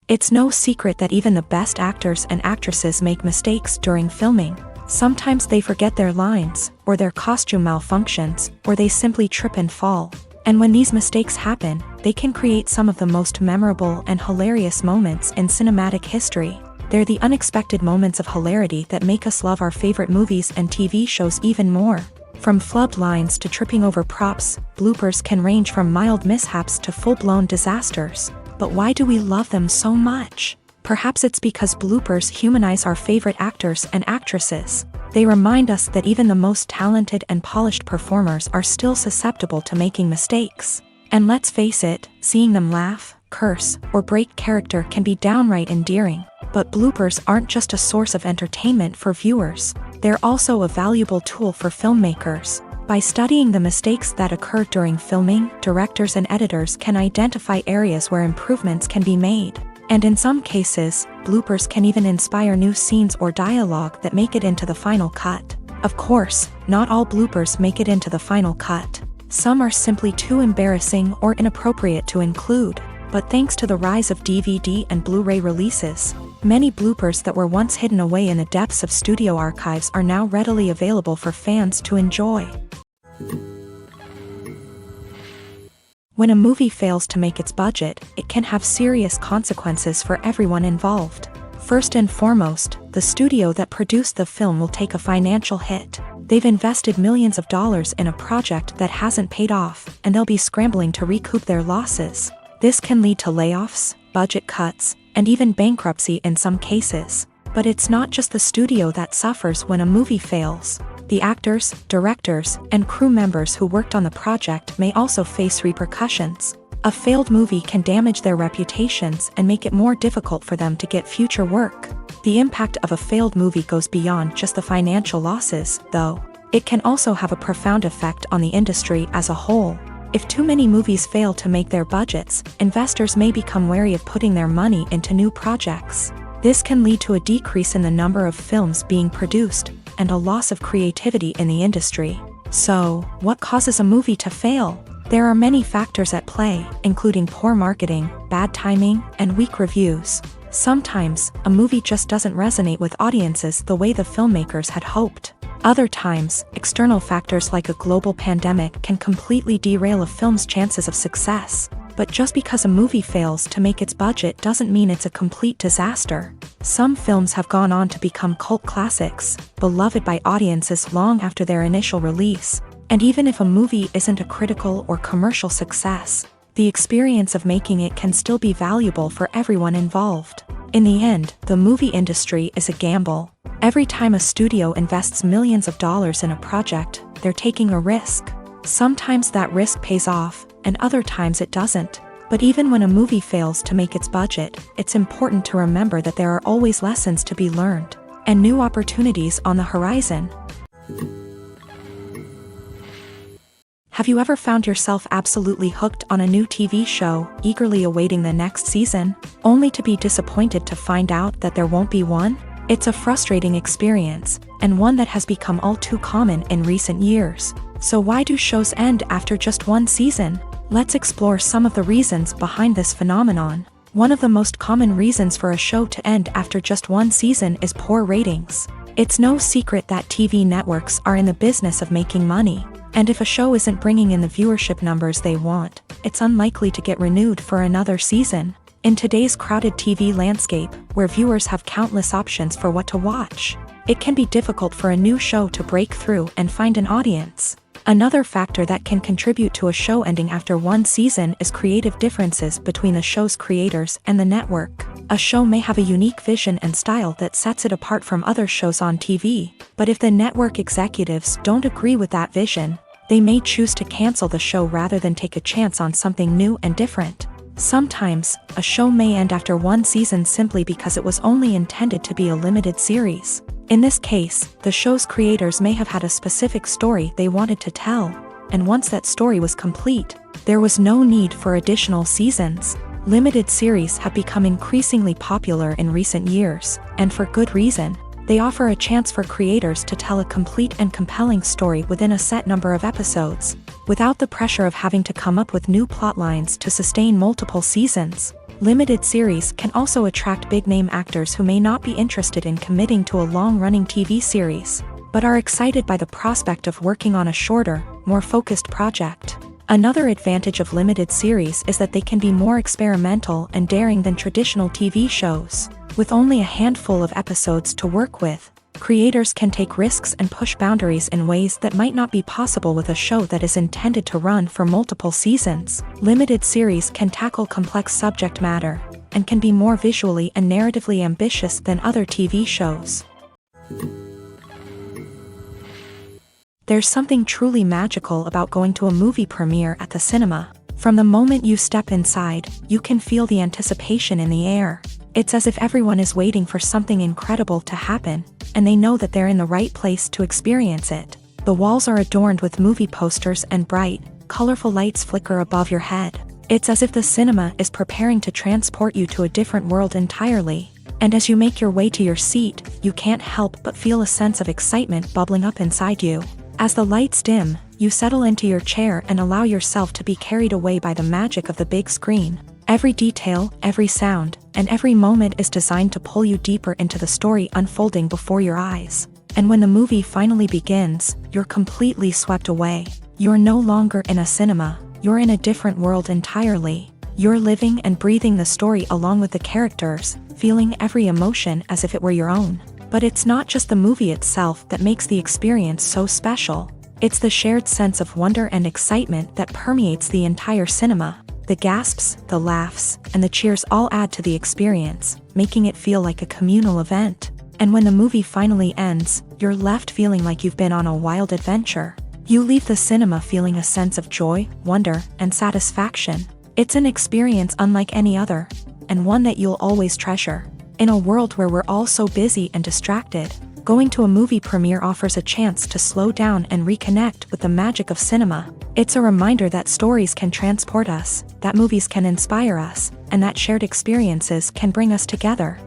It's no secret that even the best actors and actresses make mistakes during filming. Sometimes they forget their lines, or their costume malfunctions, or they simply trip and fall. And when these mistakes happen, they can create some of the most memorable and hilarious moments in cinematic history. They're the unexpected moments of hilarity that make us love our favorite movies and TV shows even more. From flubbed lines to tripping over props, bloopers can range from mild mishaps to full-blown disasters. But why do we love them so much? Perhaps it's because bloopers humanize our favorite actors and actresses. They remind us that even the most talented and polished performers are still susceptible to making mistakes. And let's face it, seeing them laugh, curse, or break character can be downright endearing. But bloopers aren't just a source of entertainment for viewers. They're also a valuable tool for filmmakers. By studying the mistakes that occur during filming, directors and editors can identify areas where improvements can be made. And in some cases, bloopers can even inspire new scenes or dialogue that make it into the final cut. Of course, not all bloopers make it into the final cut. Some are simply too embarrassing or inappropriate to include. But thanks to the rise of DVD and Blu-ray releases, many bloopers that were once hidden away in the depths of studio archives are now readily available for fans to enjoy. When a movie fails to make its budget, it can have serious consequences for everyone involved. First and foremost, the studio that produced the film will take a financial hit. They've invested millions of dollars in a project that hasn't paid off, and they'll be scrambling to recoup their losses. This can lead to layoffs, budget cuts, and even bankruptcy in some cases. But it's not just the studio that suffers when a movie fails. The actors, directors, and crew members who worked on the project may also face repercussions. A failed movie can damage their reputations and make it more difficult for them to get future work. The impact of a failed movie goes beyond just the financial losses, though. It can also have a profound effect on the industry as a whole. If too many movies fail to make their budgets, investors may become wary of putting their money into new projects. This can lead to a decrease in the number of films being produced, and a loss of creativity in the industry. So, what causes a movie to fail? There are many factors at play, including poor marketing, bad timing, and weak reviews. Sometimes, a movie just doesn't resonate with audiences the way the filmmakers had hoped. Other times, external factors like a global pandemic can completely derail a film's chances of success. But just because a movie fails to make its budget doesn't mean it's a complete disaster. Some films have gone on to become cult classics, beloved by audiences long after their initial release. And even if a movie isn't a critical or commercial success, the experience of making it can still be valuable for everyone involved. In the end, the movie industry is a gamble. Every time a studio invests millions of dollars in a project, they're taking a risk. Sometimes that risk pays off, and other times it doesn't. But even when a movie fails to make its budget, it's important to remember that there are always lessons to be learned, and new opportunities on the horizon. Have you ever found yourself absolutely hooked on a new TV show, eagerly awaiting the next season, only to be disappointed to find out that there won't be one? It's a frustrating experience, and one that has become all too common in recent years. So why do shows end after just one season? Let's explore some of the reasons behind this phenomenon. One of the most common reasons for a show to end after just one season is poor ratings. It's no secret that TV networks are in the business of making money. And if a show isn't bringing in the viewership numbers they want, it's unlikely to get renewed for another season. In today's crowded TV landscape, where viewers have countless options for what to watch, it can be difficult for a new show to break through and find an audience. Another factor that can contribute to a show ending after one season is creative differences between the show's creators and the network. A show may have a unique vision and style that sets it apart from other shows on TV, but if the network executives don't agree with that vision, they may choose to cancel the show rather than take a chance on something new and different. Sometimes, a show may end after one season simply because it was only intended to be a limited series. In this case, the show's creators may have had a specific story they wanted to tell, and once that story was complete, there was no need for additional seasons. Limited series have become increasingly popular in recent years, and for good reason. They offer a chance for creators to tell a complete and compelling story within a set number of episodes, without the pressure of having to come up with new plot lines to sustain multiple seasons. Limited series can also attract big-name actors who may not be interested in committing to a long-running TV series, but are excited by the prospect of working on a shorter, more focused project. Another advantage of limited series is that they can be more experimental and daring than traditional TV shows. With only a handful of episodes to work with, creators can take risks and push boundaries in ways that might not be possible with a show that is intended to run for multiple seasons. Limited series can tackle complex subject matter, and can be more visually and narratively ambitious than other TV shows. There's something truly magical about going to a movie premiere at the cinema. From the moment you step inside, you can feel the anticipation in the air. It's as if everyone is waiting for something incredible to happen, and they know that they're in the right place to experience it. The walls are adorned with movie posters and bright, colorful lights flicker above your head. It's as if the cinema is preparing to transport you to a different world entirely. And as you make your way to your seat, you can't help but feel a sense of excitement bubbling up inside you. As the lights dim, you settle into your chair and allow yourself to be carried away by the magic of the big screen. Every detail, every sound, and every moment is designed to pull you deeper into the story unfolding before your eyes. And when the movie finally begins, you're completely swept away. You're no longer in a cinema, you're in a different world entirely. You're living and breathing the story along with the characters, feeling every emotion as if it were your own. But it's not just the movie itself that makes the experience so special. It's the shared sense of wonder and excitement that permeates the entire cinema. The gasps, the laughs, and the cheers all add to the experience, making it feel like a communal event. And when the movie finally ends, you're left feeling like you've been on a wild adventure. You leave the cinema feeling a sense of joy, wonder, and satisfaction. It's an experience unlike any other, and one that you'll always treasure. In a world where we're all so busy and distracted, going to a movie premiere offers a chance to slow down and reconnect with the magic of cinema. It's a reminder that stories can transport us, that movies can inspire us, and that shared experiences can bring us together.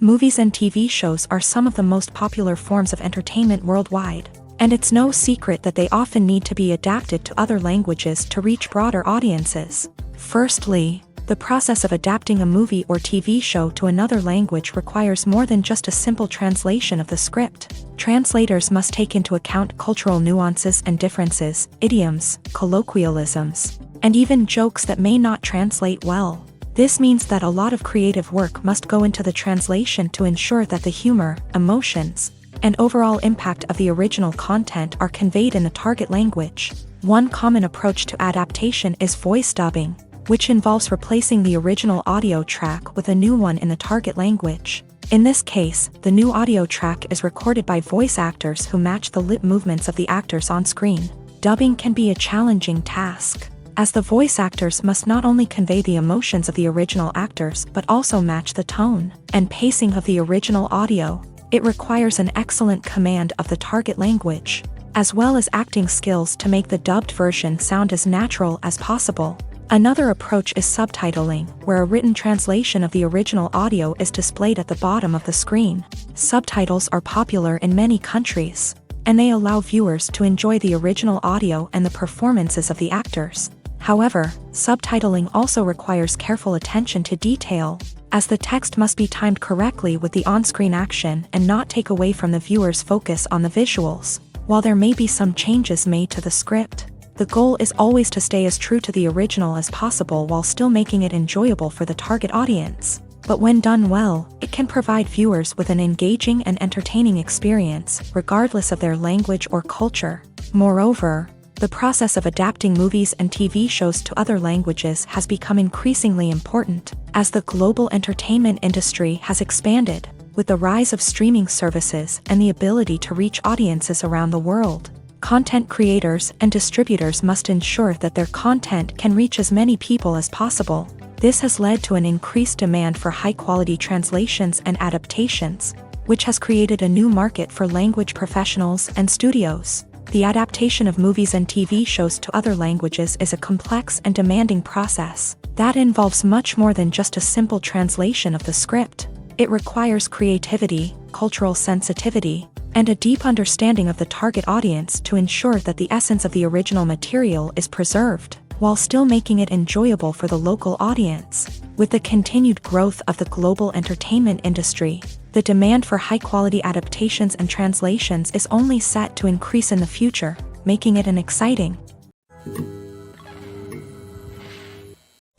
Movies and TV shows are some of the most popular forms of entertainment worldwide, and it's no secret that they often need to be adapted to other languages to reach broader audiences. Firstly, the process of adapting a movie or TV show to another language requires more than just a simple translation of the script. Translators must take into account cultural nuances and differences, idioms, colloquialisms, and even jokes that may not translate well. This means that a lot of creative work must go into the translation to ensure that the humor, emotions, and overall impact of the original content are conveyed in the target language. One common approach to adaptation is voice dubbing, which involves replacing the original audio track with a new one in the target language. In this case, the new audio track is recorded by voice actors who match the lip movements of the actors on screen. Dubbing can be a challenging task, as the voice actors must not only convey the emotions of the original actors but also match the tone and pacing of the original audio. It requires an excellent command of the target language, as well as acting skills to make the dubbed version sound as natural as possible. Another approach is subtitling, where a written translation of the original audio is displayed at the bottom of the screen. Subtitles are popular in many countries, and they allow viewers to enjoy the original audio and the performances of the actors. However, subtitling also requires careful attention to detail, as the text must be timed correctly with the on-screen action and not take away from the viewer's focus on the visuals. While there may be some changes made to the script, the goal is always to stay as true to the original as possible while still making it enjoyable for the target audience. But when done well, it can provide viewers with an engaging and entertaining experience, regardless of their language or culture. Moreover, the process of adapting movies and TV shows to other languages has become increasingly important, as the global entertainment industry has expanded, with the rise of streaming services and the ability to reach audiences around the world. Content creators and distributors must ensure that their content can reach as many people as possible. This has led to an increased demand for high-quality translations and adaptations, which has created a new market for language professionals and studios. The adaptation of movies and TV shows to other languages is a complex and demanding process that involves much more than just a simple translation of the script. It requires creativity, cultural sensitivity, and a deep understanding of the target audience to ensure that the essence of the original material is preserved, while still making it enjoyable for the local audience. With the continued growth of the global entertainment industry, the demand for high-quality adaptations and translations is only set to increase in the future, making it an exciting.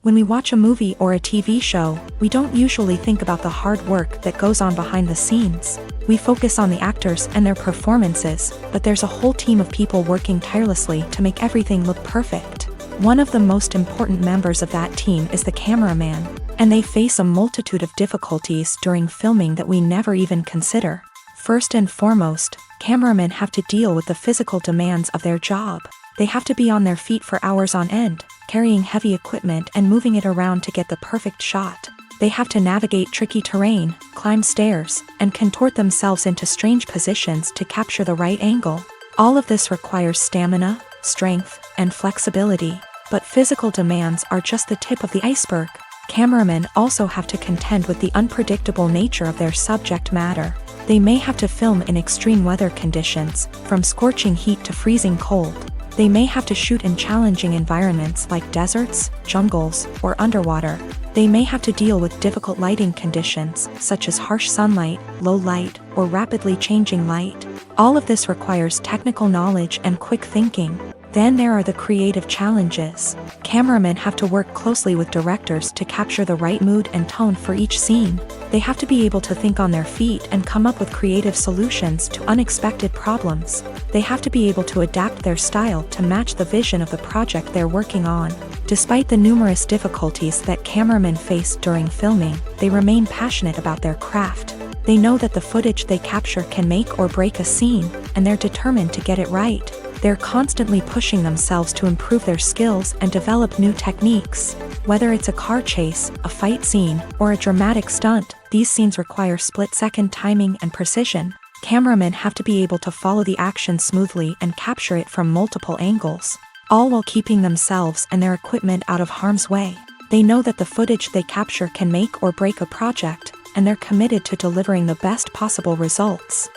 When we watch a movie or a TV show, we don't usually think about the hard work that goes on behind the scenes. We focus on the actors and their performances, but there's a whole team of people working tirelessly to make everything look perfect. One of the most important members of that team is the cameraman, and they face a multitude of difficulties during filming that we never even consider. First and foremost, cameramen have to deal with the physical demands of their job. They have to be on their feet for hours on end, carrying heavy equipment and moving it around to get the perfect shot. They have to navigate tricky terrain, climb stairs, and contort themselves into strange positions to capture the right angle. All of this requires stamina, strength, and flexibility. But physical demands are just the tip of the iceberg. Cameramen also have to contend with the unpredictable nature of their subject matter. They may have to film in extreme weather conditions, from scorching heat to freezing cold. They may have to shoot in challenging environments like deserts, jungles, or underwater. They may have to deal with difficult lighting conditions, such as harsh sunlight, low light, or rapidly changing light. All of this requires technical knowledge and quick thinking. Then there are the creative challenges. Cameramen have to work closely with directors to capture the right mood and tone for each scene. They have to be able to think on their feet and come up with creative solutions to unexpected problems. They have to be able to adapt their style to match the vision of the project they're working on. Despite the numerous difficulties that cameramen face during filming, they remain passionate about their craft. They know that the footage they capture can make or break a scene, and they're determined to get it right. They're constantly pushing themselves to improve their skills and develop new techniques. Whether it's a car chase, a fight scene, or a dramatic stunt, these scenes require split-second timing and precision. Cameramen have to be able to follow the action smoothly and capture it from multiple angles, all while keeping themselves and their equipment out of harm's way. They know that the footage they capture can make or break a project, and they're committed to delivering the best possible results.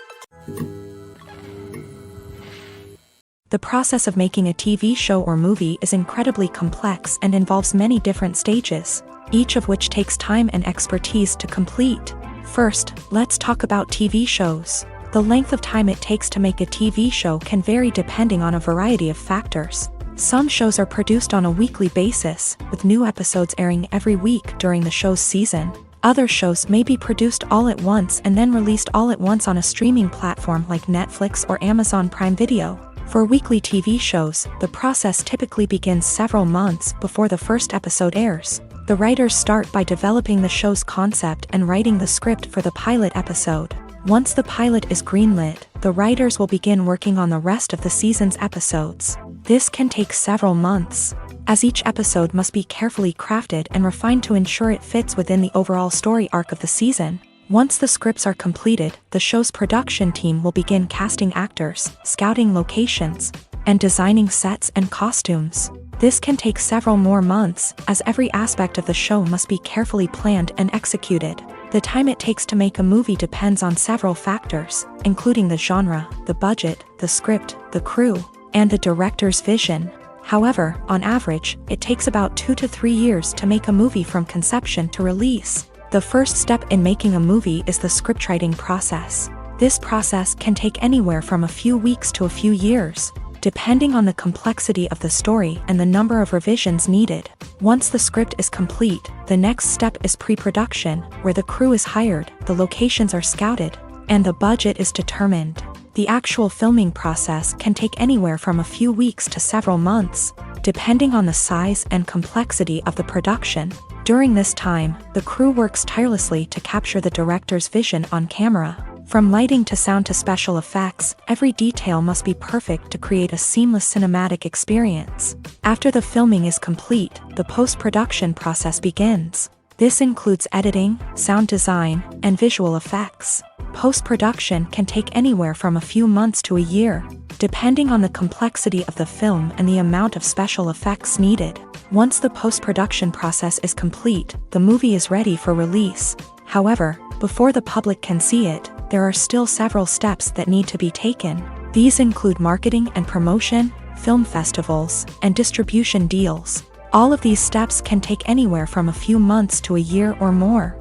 The process of making a TV show or movie is incredibly complex and involves many different stages, each of which takes time and expertise to complete. First, let's talk about TV shows. The length of time it takes to make a TV show can vary depending on a variety of factors. Some shows are produced on a weekly basis, with new episodes airing every week during the show's season. Other shows may be produced all at once and then released all at once on a streaming platform like Netflix or Amazon Prime Video. For weekly TV shows, the process typically begins several months before the first episode airs. The writers start by developing the show's concept and writing the script for the pilot episode. Once the pilot is greenlit, the writers will begin working on the rest of the season's episodes. This can take several months, as each episode must be carefully crafted and refined to ensure it fits within the overall story arc of the season. Once the scripts are completed, the show's production team will begin casting actors, scouting locations, and designing sets and costumes. This can take several more months, as every aspect of the show must be carefully planned and executed. The time it takes to make a movie depends on several factors, including the genre, the budget, the script, the crew, and the director's vision. However, on average, it takes about 2 to 3 years to make a movie from conception to release. The first step in making a movie is the scriptwriting process. This process can take anywhere from a few weeks to a few years, depending on the complexity of the story and the number of revisions needed. Once the script is complete, the next step is pre-production, where the crew is hired, the locations are scouted, and the budget is determined. The actual filming process can take anywhere from a few weeks to several months, depending on the size and complexity of the production. During this time, the crew works tirelessly to capture the director's vision on camera. From lighting to sound to special effects, every detail must be perfect to create a seamless cinematic experience. After the filming is complete, the post-production process begins. This includes editing, sound design, and visual effects. Post-production can take anywhere from a few months to a year, depending on the complexity of the film and the amount of special effects needed. Once the post-production process is complete, the movie is ready for release. However, before the public can see it, there are still several steps that need to be taken. These include marketing and promotion, film festivals, and distribution deals. All of these steps can take anywhere from a few months to a year or more.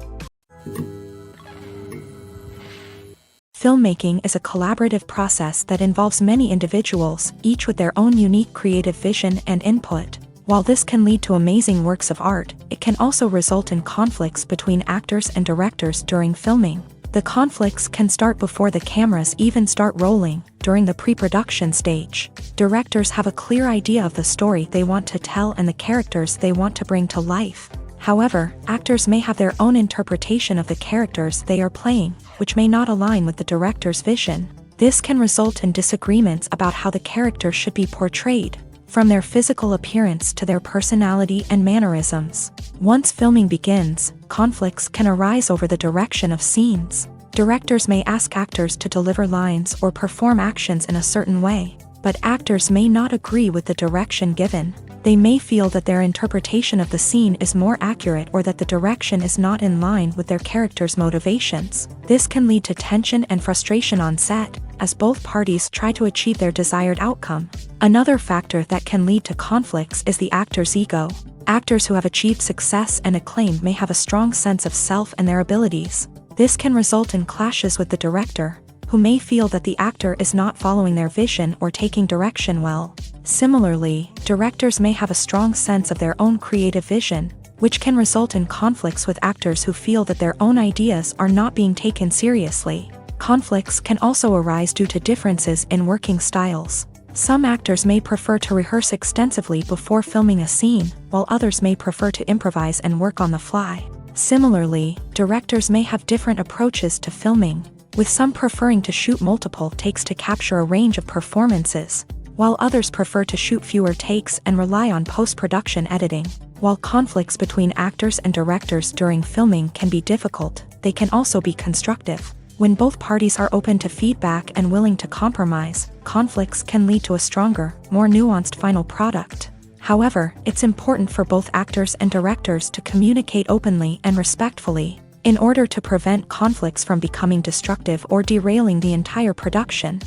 Filmmaking is a collaborative process that involves many individuals, each with their own unique creative vision and input. While this can lead to amazing works of art, it can also result in conflicts between actors and directors during filming. The conflicts can start before the cameras even start rolling, during the pre-production stage. Directors have a clear idea of the story they want to tell and the characters they want to bring to life. However, actors may have their own interpretation of the characters they are playing, which may not align with the director's vision. This can result in disagreements about how the character should be portrayed. from their physical appearance to their personality and mannerisms. Once filming begins, conflicts can arise over the direction of scenes. Directors may ask actors to deliver lines or perform actions in a certain way, but actors may not agree with the direction given. They may feel that their interpretation of the scene is more accurate or that the direction is not in line with their character's motivations. This can lead to tension and frustration on set, as both parties try to achieve their desired outcome. Another factor that can lead to conflicts is the actor's ego. Actors who have achieved success and acclaim may have a strong sense of self and their abilities. This can result in clashes with the director, who may feel that the actor is not following their vision or taking direction well. Similarly, directors may have a strong sense of their own creative vision, which can result in conflicts with actors who feel that their own ideas are not being taken seriously. Conflicts can also arise due to differences in working styles. Some actors may prefer to rehearse extensively before filming a scene, while others may prefer to improvise and work on the fly. Similarly, directors may have different approaches to filming, with some preferring to shoot multiple takes to capture a range of performances, while others prefer to shoot fewer takes and rely on post-production editing. While conflicts between actors and directors during filming can be difficult, they can also be constructive. When both parties are open to feedback and willing to compromise, conflicts can lead to a stronger, more nuanced final product. However, it's important for both actors and directors to communicate openly and respectfully, in order to prevent conflicts from becoming destructive or derailing the entire production.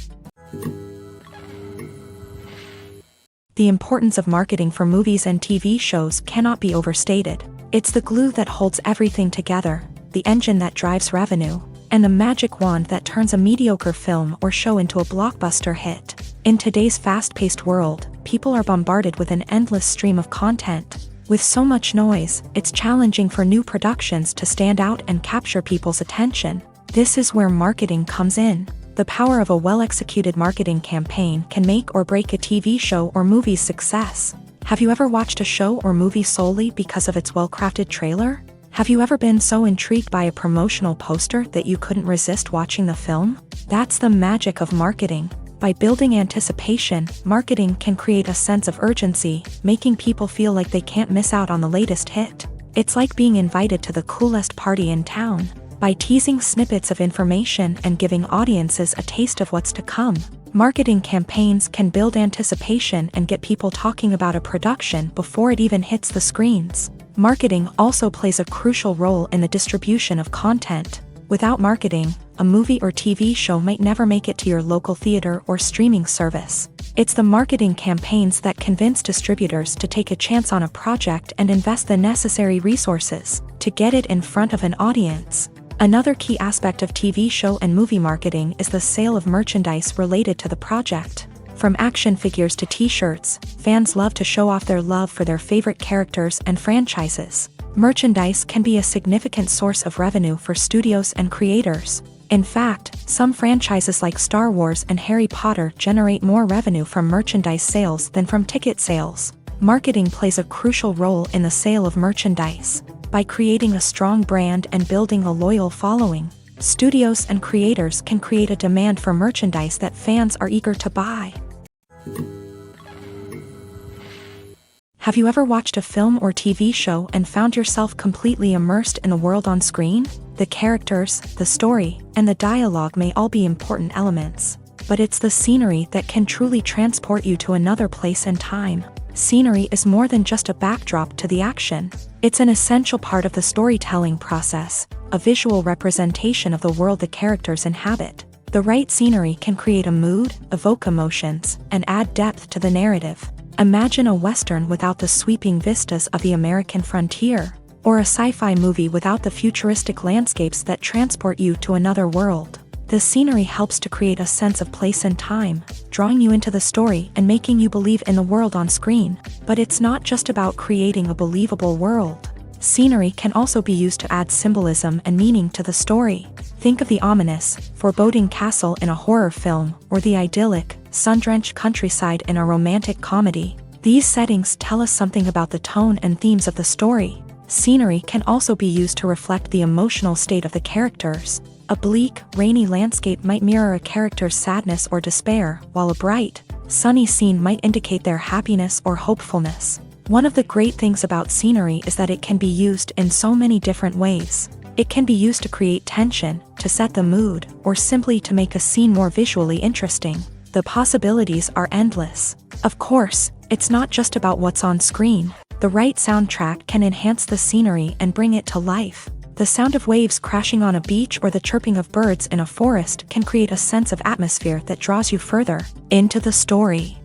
The importance of marketing for movies and TV shows cannot be overstated. It's the glue that holds everything together, the engine that drives revenue, and the magic wand that turns a mediocre film or show into a blockbuster hit. In today's fast-paced world, people are bombarded with an endless stream of content. With so much noise, it's challenging for new productions to stand out and capture people's attention. This is where marketing comes in. The power of a well-executed marketing campaign can make or break a TV show or movie's success. Have you ever watched a show or movie solely because of its well-crafted trailer? Have you ever been so intrigued by a promotional poster that you couldn't resist watching the film? That's the magic of marketing. By building anticipation, marketing can create a sense of urgency, making people feel like they can't miss out on the latest hit. It's like being invited to the coolest party in town. By teasing snippets of information and giving audiences a taste of what's to come, marketing campaigns can build anticipation and get people talking about a production before it even hits the screens. Marketing also plays a crucial role in the distribution of content. Without marketing, a movie or TV show might never make it to your local theater or streaming service. It's the marketing campaigns that convince distributors to take a chance on a project and invest the necessary resources to get it in front of an audience. Another key aspect of TV show and movie marketing is the sale of merchandise related to the project. From action figures to t-shirts, fans love to show off their love for their favorite characters and franchises. Merchandise can be a significant source of revenue for studios and creators. In fact, some franchises like Star Wars and Harry Potter generate more revenue from merchandise sales than from ticket sales. Marketing plays a crucial role in the sale of merchandise. By creating a strong brand and building a loyal following, studios and creators can create a demand for merchandise that fans are eager to buy. Have you ever watched a film or TV show and found yourself completely immersed in the world on screen? The characters, the story, and the dialogue may all be important elements, but it's the scenery that can truly transport you to another place and time. Scenery is more than just a backdrop to the action. It's an essential part of the storytelling process, a visual representation of the world the characters inhabit. The right scenery can create a mood, evoke emotions, and add depth to the narrative. Imagine a Western without the sweeping vistas of the American frontier, or a sci-fi movie without the futuristic landscapes that transport you to another world. The scenery helps to create a sense of place and time, drawing you into the story and making you believe in the world on screen. But it's not just about creating a believable world. Scenery can also be used to add symbolism and meaning to the story. Think of the ominous, foreboding castle in a horror film, or the idyllic, sun-drenched countryside in a romantic comedy. These settings tell us something about the tone and themes of the story. Scenery can also be used to reflect the emotional state of the characters. A bleak, rainy landscape might mirror a character's sadness or despair, while a bright, sunny scene might indicate their happiness or hopefulness. One of the great things about scenery is that it can be used in so many different ways. It can be used to create tension, to set the mood, or simply to make a scene more visually interesting. The possibilities are endless. Of course, it's not just about what's on screen. The right soundtrack can enhance the scenery and bring it to life. The sound of waves crashing on a beach or the chirping of birds in a forest can create a sense of atmosphere that draws you further into the story.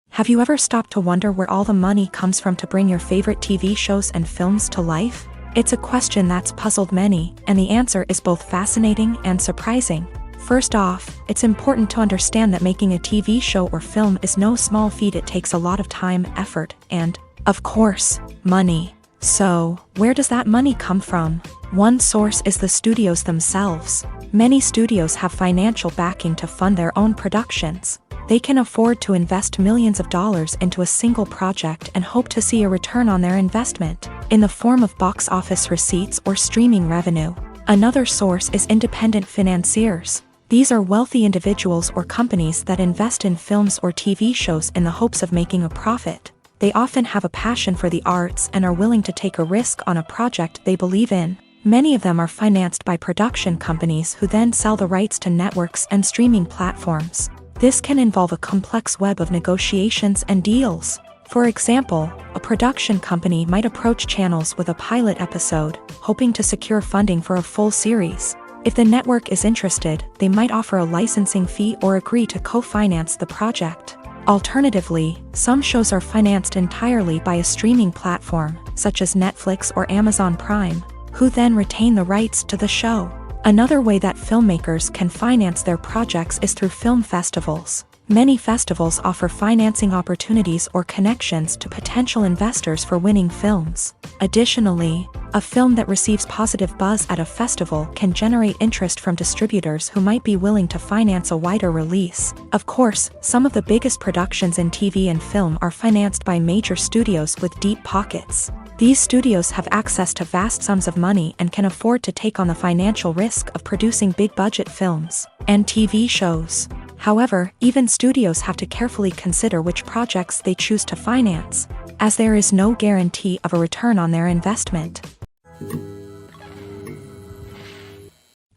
Have you ever stopped to wonder where all the money comes from to bring your favorite TV shows and films to life? It's a question that's puzzled many, and the answer is both fascinating and surprising. First off, it's important to understand that making a TV show or film is no small feat. It takes a lot of time, effort, and, of course, money. So, where does that money come from? One source is the studios themselves. Many studios have financial backing to fund their own productions. They can afford to invest millions of dollars into a single project and hope to see a return on their investment, in the form of box office receipts or streaming revenue. Another source is independent financiers. These are wealthy individuals or companies that invest in films or TV shows in the hopes of making a profit. They often have a passion for the arts and are willing to take a risk on a project they believe in. Many of them are financed by production companies who then sell the rights to networks and streaming platforms. This can involve a complex web of negotiations and deals. For example, a production company might approach channels with a pilot episode, hoping to secure funding for a full series. If the network is interested, they might offer a licensing fee or agree to co-finance the project. Alternatively, some shows are financed entirely by a streaming platform, such as Netflix or Amazon Prime, who then retain the rights to the show. Another way that filmmakers can finance their projects is through film festivals. Many festivals offer financing opportunities or connections to potential investors for winning films. Additionally, a film that receives positive buzz at a festival can generate interest from distributors who might be willing to finance a wider release. Of course, some of the biggest productions in TV and film are financed by major studios with deep pockets. These studios have access to vast sums of money and can afford to take on the financial risk of producing big-budget films and TV shows. However, even studios have to carefully consider which projects they choose to finance, as there is no guarantee of a return on their investment.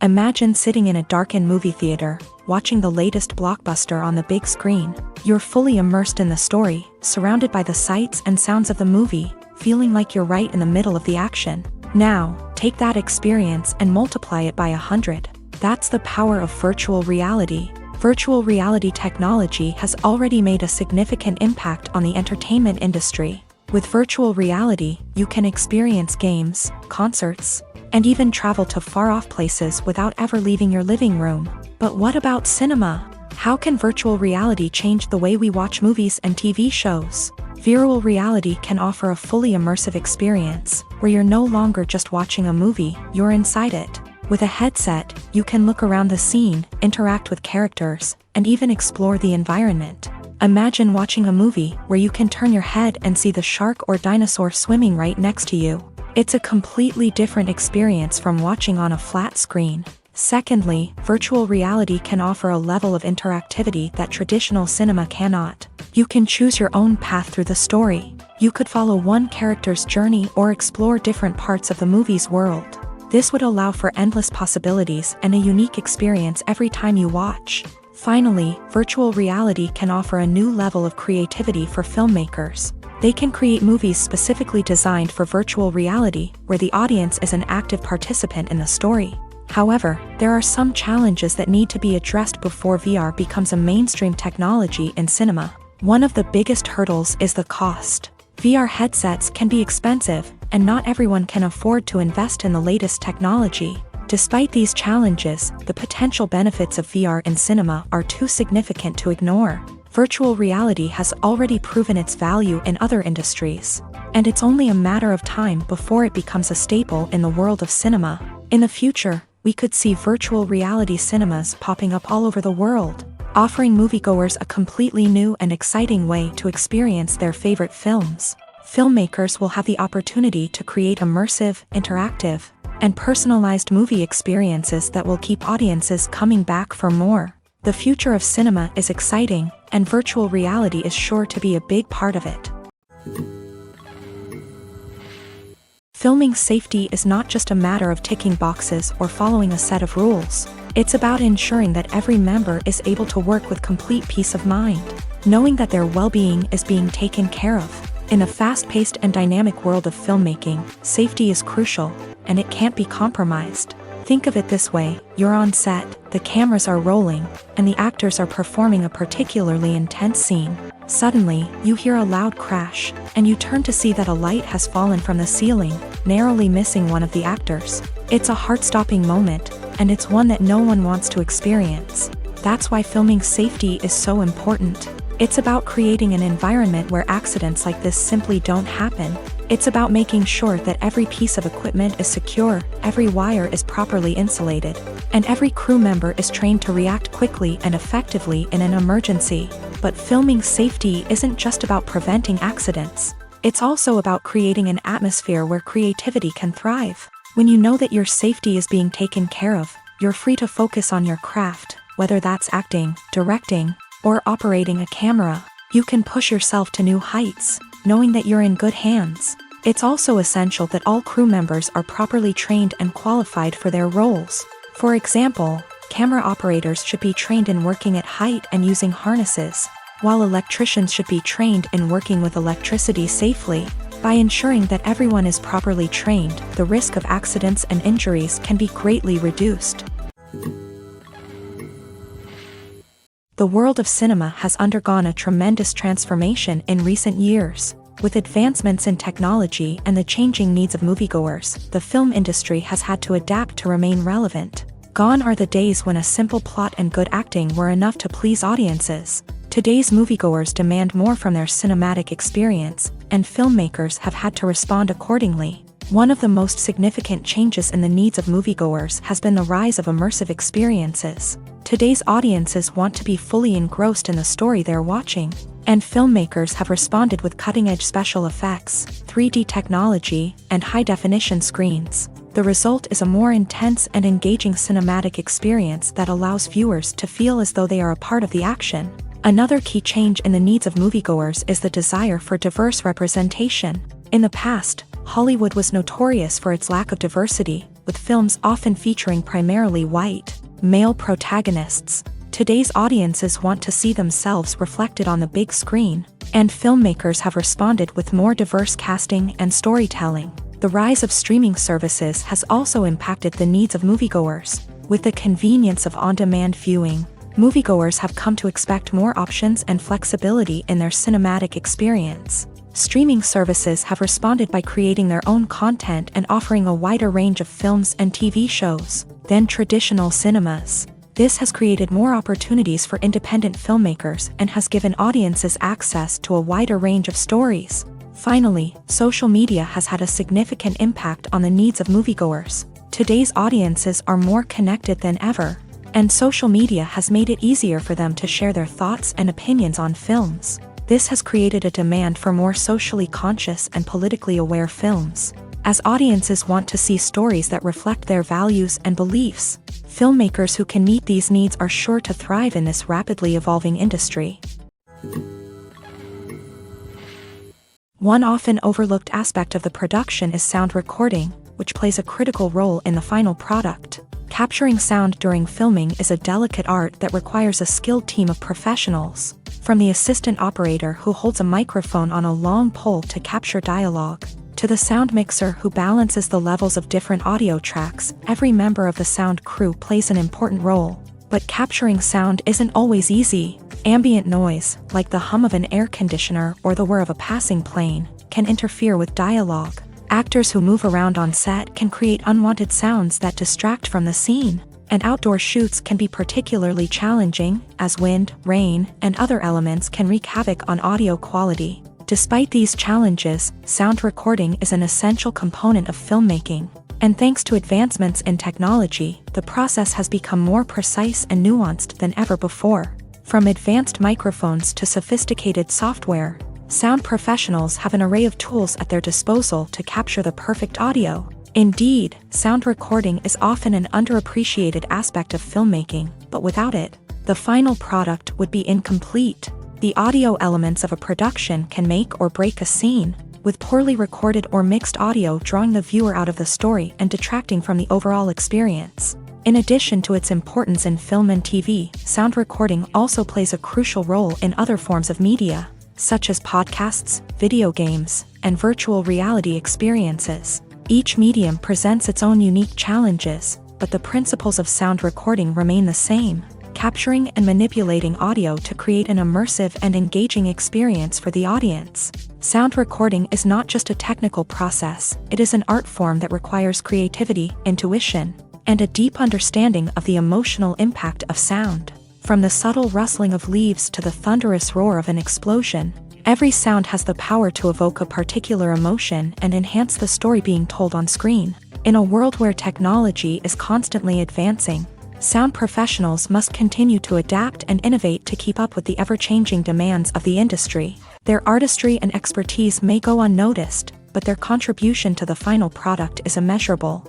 Imagine sitting in a darkened movie theater, watching the latest blockbuster on the big screen. You're fully immersed in the story, surrounded by the sights and sounds of the movie, feeling like you're right in the middle of the action. Now, take that experience and multiply it by 100. That's the power of virtual reality. Virtual reality technology has already made a significant impact on the entertainment industry. With virtual reality, you can experience games, concerts, and even travel to far-off places without ever leaving your living room. But what about cinema? How can virtual reality change the way we watch movies and TV shows? Virtual reality can offer a fully immersive experience, where you're no longer just watching a movie, you're inside it. With a headset, you can look around the scene, interact with characters, and even explore the environment. Imagine watching a movie where you can turn your head and see the shark or dinosaur swimming right next to you. It's a completely different experience from watching on a flat screen. Secondly, virtual reality can offer a level of interactivity that traditional cinema cannot. You can choose your own path through the story. You could follow one character's journey or explore different parts of the movie's world. This would allow for endless possibilities and a unique experience every time you watch. Finally, virtual reality can offer a new level of creativity for filmmakers. They can create movies specifically designed for virtual reality, where the audience is an active participant in the story. However, there are some challenges that need to be addressed before VR becomes a mainstream technology in cinema. One of the biggest hurdles is the cost. VR headsets can be expensive, and not everyone can afford to invest in the latest technology. Despite these challenges, the potential benefits of VR in cinema are too significant to ignore. Virtual reality has already proven its value in other industries, and it's only a matter of time before it becomes a staple in the world of cinema. In the future, we could see virtual reality cinemas popping up all over the world, offering moviegoers a completely new and exciting way to experience their favorite films. Filmmakers will have the opportunity to create immersive, interactive, and personalized movie experiences that will keep audiences coming back for more. The future of cinema is exciting, and virtual reality is sure to be a big part of it. Filming safety is not just a matter of ticking boxes or following a set of rules. It's about ensuring that every member is able to work with complete peace of mind, knowing that their well-being is being taken care of. In a fast-paced and dynamic world of filmmaking, safety is crucial, and it can't be compromised. Think of it this way: you're on set, the cameras are rolling, and the actors are performing a particularly intense scene. Suddenly, you hear a loud crash, and you turn to see that a light has fallen from the ceiling, narrowly missing one of the actors. It's a heart-stopping moment, and it's one that no one wants to experience. That's why filming safety is so important. It's about creating an environment where accidents like this simply don't happen. It's about making sure that every piece of equipment is secure, every wire is properly insulated, and every crew member is trained to react quickly and effectively in an emergency. But filming safety isn't just about preventing accidents. It's also about creating an atmosphere where creativity can thrive. When you know that your safety is being taken care of, you're free to focus on your craft, whether that's acting, directing, or operating a camera. You can push yourself to new heights, knowing that you're in good hands. It's also essential that all crew members are properly trained and qualified for their roles. For example, camera operators should be trained in working at height and using harnesses, while electricians should be trained in working with electricity safely. By ensuring that everyone is properly trained, the risk of accidents and injuries can be greatly reduced. The world of cinema has undergone a tremendous transformation in recent years. With advancements in technology and the changing needs of moviegoers, the film industry has had to adapt to remain relevant. Gone are the days when a simple plot and good acting were enough to please audiences. Today's moviegoers demand more from their cinematic experience, and filmmakers have had to respond accordingly. One of the most significant changes in the needs of moviegoers has been the rise of immersive experiences. Today's audiences want to be fully engrossed in the story they're watching, and filmmakers have responded with cutting-edge special effects, 3D technology, and high-definition screens. The result is a more intense and engaging cinematic experience that allows viewers to feel as though they are a part of the action. Another key change in the needs of moviegoers is the desire for diverse representation. In the past, Hollywood was notorious for its lack of diversity, with films often featuring primarily white, male protagonists. Today's audiences want to see themselves reflected on the big screen, and filmmakers have responded with more diverse casting and storytelling. The rise of streaming services has also impacted the needs of moviegoers. With the convenience of on-demand viewing, moviegoers have come to expect more options and flexibility in their cinematic experience. Streaming services have responded by creating their own content and offering a wider range of films and TV shows than traditional cinemas. This has created more opportunities for independent filmmakers and has given audiences access to a wider range of stories. Finally, social media has had a significant impact on the needs of moviegoers. Today's audiences are more connected than ever, and social media has made it easier for them to share their thoughts and opinions on films. This has created a demand for more socially conscious and politically aware films. As audiences want to see stories that reflect their values and beliefs, filmmakers who can meet these needs are sure to thrive in this rapidly evolving industry. One often overlooked aspect of the production is sound recording, which plays a critical role in the final product. Capturing sound during filming is a delicate art that requires a skilled team of professionals. From the assistant operator who holds a microphone on a long pole to capture dialogue, to the sound mixer who balances the levels of different audio tracks, every member of the sound crew plays an important role. But capturing sound isn't always easy. Ambient noise, like the hum of an air conditioner or the whir of a passing plane, can interfere with dialogue. Actors who move around on set can create unwanted sounds that distract from the scene. And outdoor shoots can be particularly challenging, as wind, rain, and other elements can wreak havoc on audio quality. Despite these challenges, sound recording is an essential component of filmmaking. And thanks to advancements in technology, the process has become more precise and nuanced than ever before. From advanced microphones to sophisticated software, sound professionals have an array of tools at their disposal to capture the perfect audio. Indeed, sound recording is often an underappreciated aspect of filmmaking, but without it, the final product would be incomplete. The audio elements of a production can make or break a scene, with poorly recorded or mixed audio drawing the viewer out of the story and detracting from the overall experience. In addition to its importance in film and TV, sound recording also plays a crucial role in other forms of media, such as podcasts, video games, and virtual reality experiences. Each medium presents its own unique challenges, but the principles of sound recording remain the same, capturing and manipulating audio to create an immersive and engaging experience for the audience. Sound recording is not just a technical process, it is an art form that requires creativity, intuition, and a deep understanding of the emotional impact of sound. From the subtle rustling of leaves to the thunderous roar of an explosion, every sound has the power to evoke a particular emotion and enhance the story being told on screen. In a world where technology is constantly advancing, sound professionals must continue to adapt and innovate to keep up with the ever-changing demands of the industry. Their artistry and expertise may go unnoticed, but their contribution to the final product is immeasurable.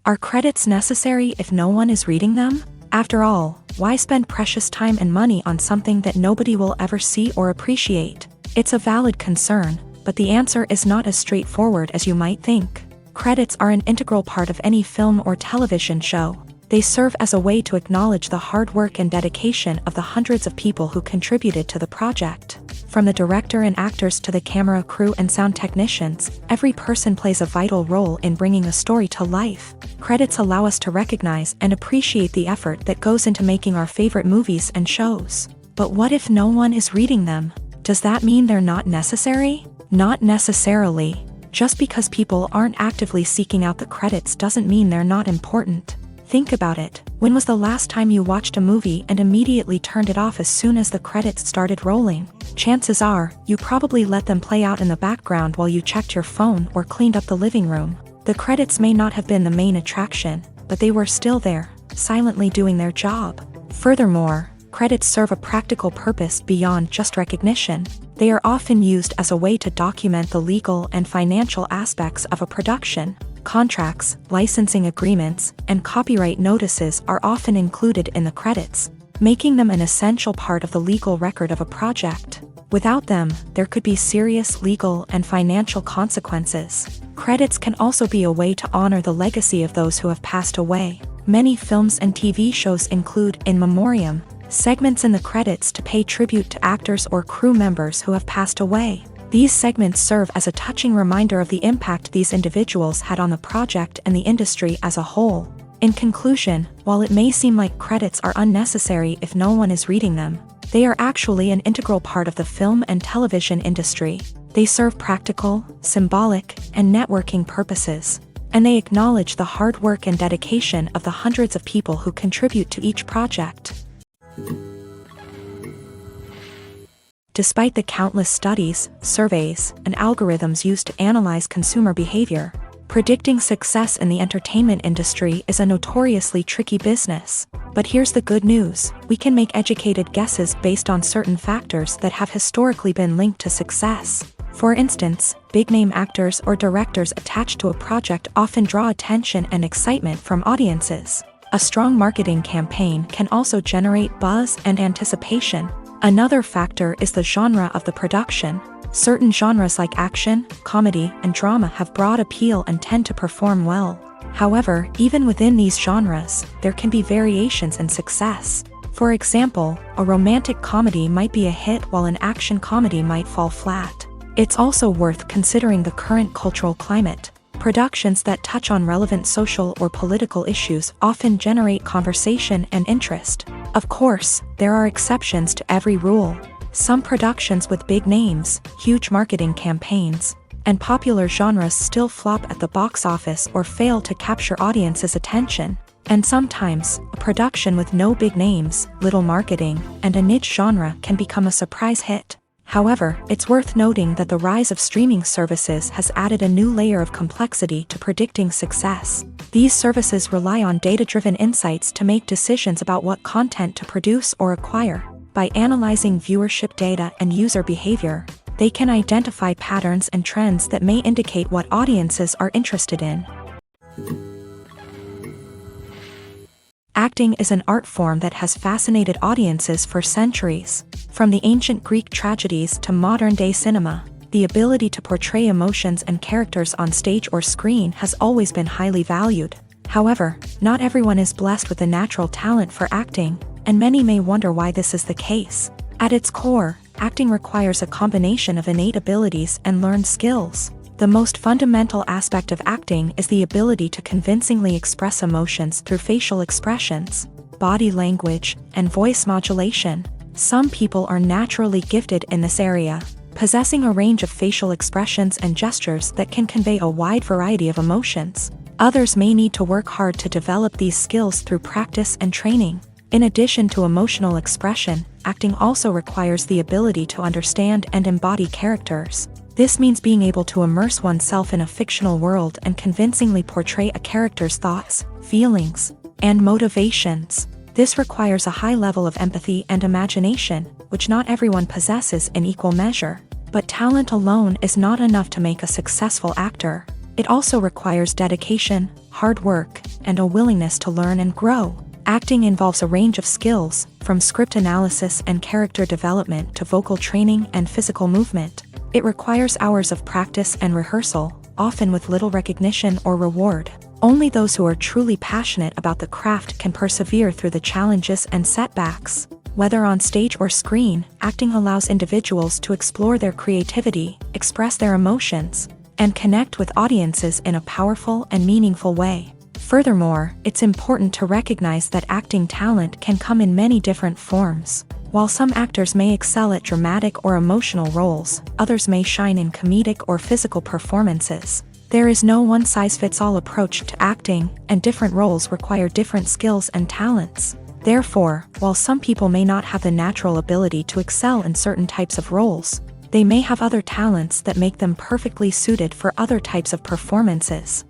Are credits necessary if no one is reading them? After all, why spend precious time and money on something that nobody will ever see or appreciate? It's a valid concern, but the answer is not as straightforward as you might think. Credits are an integral part of any film or television show. They serve as a way to acknowledge the hard work and dedication of the hundreds of people who contributed to the project. From the director and actors to the camera crew and sound technicians, every person plays a vital role in bringing a story to life. Credits allow us to recognize and appreciate the effort that goes into making our favorite movies and shows. But what if no one is reading them? Does that mean they're not necessary? Not necessarily. Just because people aren't actively seeking out the credits doesn't mean they're not important. Think about it. When was the last time you watched a movie and immediately turned it off as soon as the credits started rolling? Chances are, you probably let them play out in the background while you checked your phone or cleaned up the living room. The credits may not have been the main attraction, but they were still there, silently doing their job. Furthermore, credits serve a practical purpose beyond just recognition. They are often used as a way to document the legal and financial aspects of a production. Contracts, licensing agreements, and copyright notices are often included in the credits, making them an essential part of the legal record of a project. Without them, there could be serious legal and financial consequences. Credits can also be a way to honor the legacy of those who have passed away. Many films and TV shows include in memoriam segments in the credits to pay tribute to actors or crew members who have passed away. These segments serve as a touching reminder of the impact these individuals had on the project and the industry as a whole. In conclusion, while it may seem like credits are unnecessary if no one is reading them, they are actually an integral part of the film and television industry. They serve practical, symbolic, and networking purposes, and they acknowledge the hard work and dedication of the hundreds of people who contribute to each project. Despite the countless studies, surveys, and algorithms used to analyze consumer behavior, predicting success in the entertainment industry is a notoriously tricky business. But here's the good news: we can make educated guesses based on certain factors that have historically been linked to success. For instance, big-name actors or directors attached to a project often draw attention and excitement from audiences. A strong marketing campaign can also generate buzz and anticipation. Another factor is the genre of the production. Certain genres like action, comedy, and drama have broad appeal and tend to perform well. However, even within these genres, there can be variations in success. For example, a romantic comedy might be a hit while an action comedy might fall flat. It's also worth considering the current cultural climate. Productions that touch on relevant social or political issues often generate conversation and interest. Of course, there are exceptions to every rule. Some productions with big names, huge marketing campaigns, and popular genres still flop at the box office or fail to capture audiences' attention. And sometimes, a production with no big names, little marketing, and a niche genre can become a surprise hit. However, it's worth noting that the rise of streaming services has added a new layer of complexity to predicting success. These services rely on data-driven insights to make decisions about what content to produce or acquire. By analyzing viewership data and user behavior, they can identify patterns and trends that may indicate what audiences are interested in. Acting is an art form that has fascinated audiences for centuries. From the ancient Greek tragedies to modern-day cinema, the ability to portray emotions and characters on stage or screen has always been highly valued. However, not everyone is blessed with a natural talent for acting, and many may wonder why this is the case. At its core, acting requires a combination of innate abilities and learned skills. The most fundamental aspect of acting is the ability to convincingly express emotions through facial expressions, body language, and voice modulation. Some people are naturally gifted in this area, possessing a range of facial expressions and gestures that can convey a wide variety of emotions. Others may need to work hard to develop these skills through practice and training. In addition to emotional expression, acting also requires the ability to understand and embody characters. This means being able to immerse oneself in a fictional world and convincingly portray a character's thoughts, feelings, and motivations. This requires a high level of empathy and imagination, which not everyone possesses in equal measure. But talent alone is not enough to make a successful actor. It also requires dedication, hard work, and a willingness to learn and grow. Acting involves a range of skills, from script analysis and character development to vocal training and physical movement. It requires hours of practice and rehearsal, often with little recognition or reward. Only those who are truly passionate about the craft can persevere through the challenges and setbacks. Whether on stage or screen, acting allows individuals to explore their creativity, express their emotions, and connect with audiences in a powerful and meaningful way. Furthermore, it's important to recognize that acting talent can come in many different forms. While some actors may excel at dramatic or emotional roles, others may shine in comedic or physical performances. There is no one-size-fits-all approach to acting, and different roles require different skills and talents. Therefore, while some people may not have the natural ability to excel in certain types of roles, they may have other talents that make them perfectly suited for other types of performances.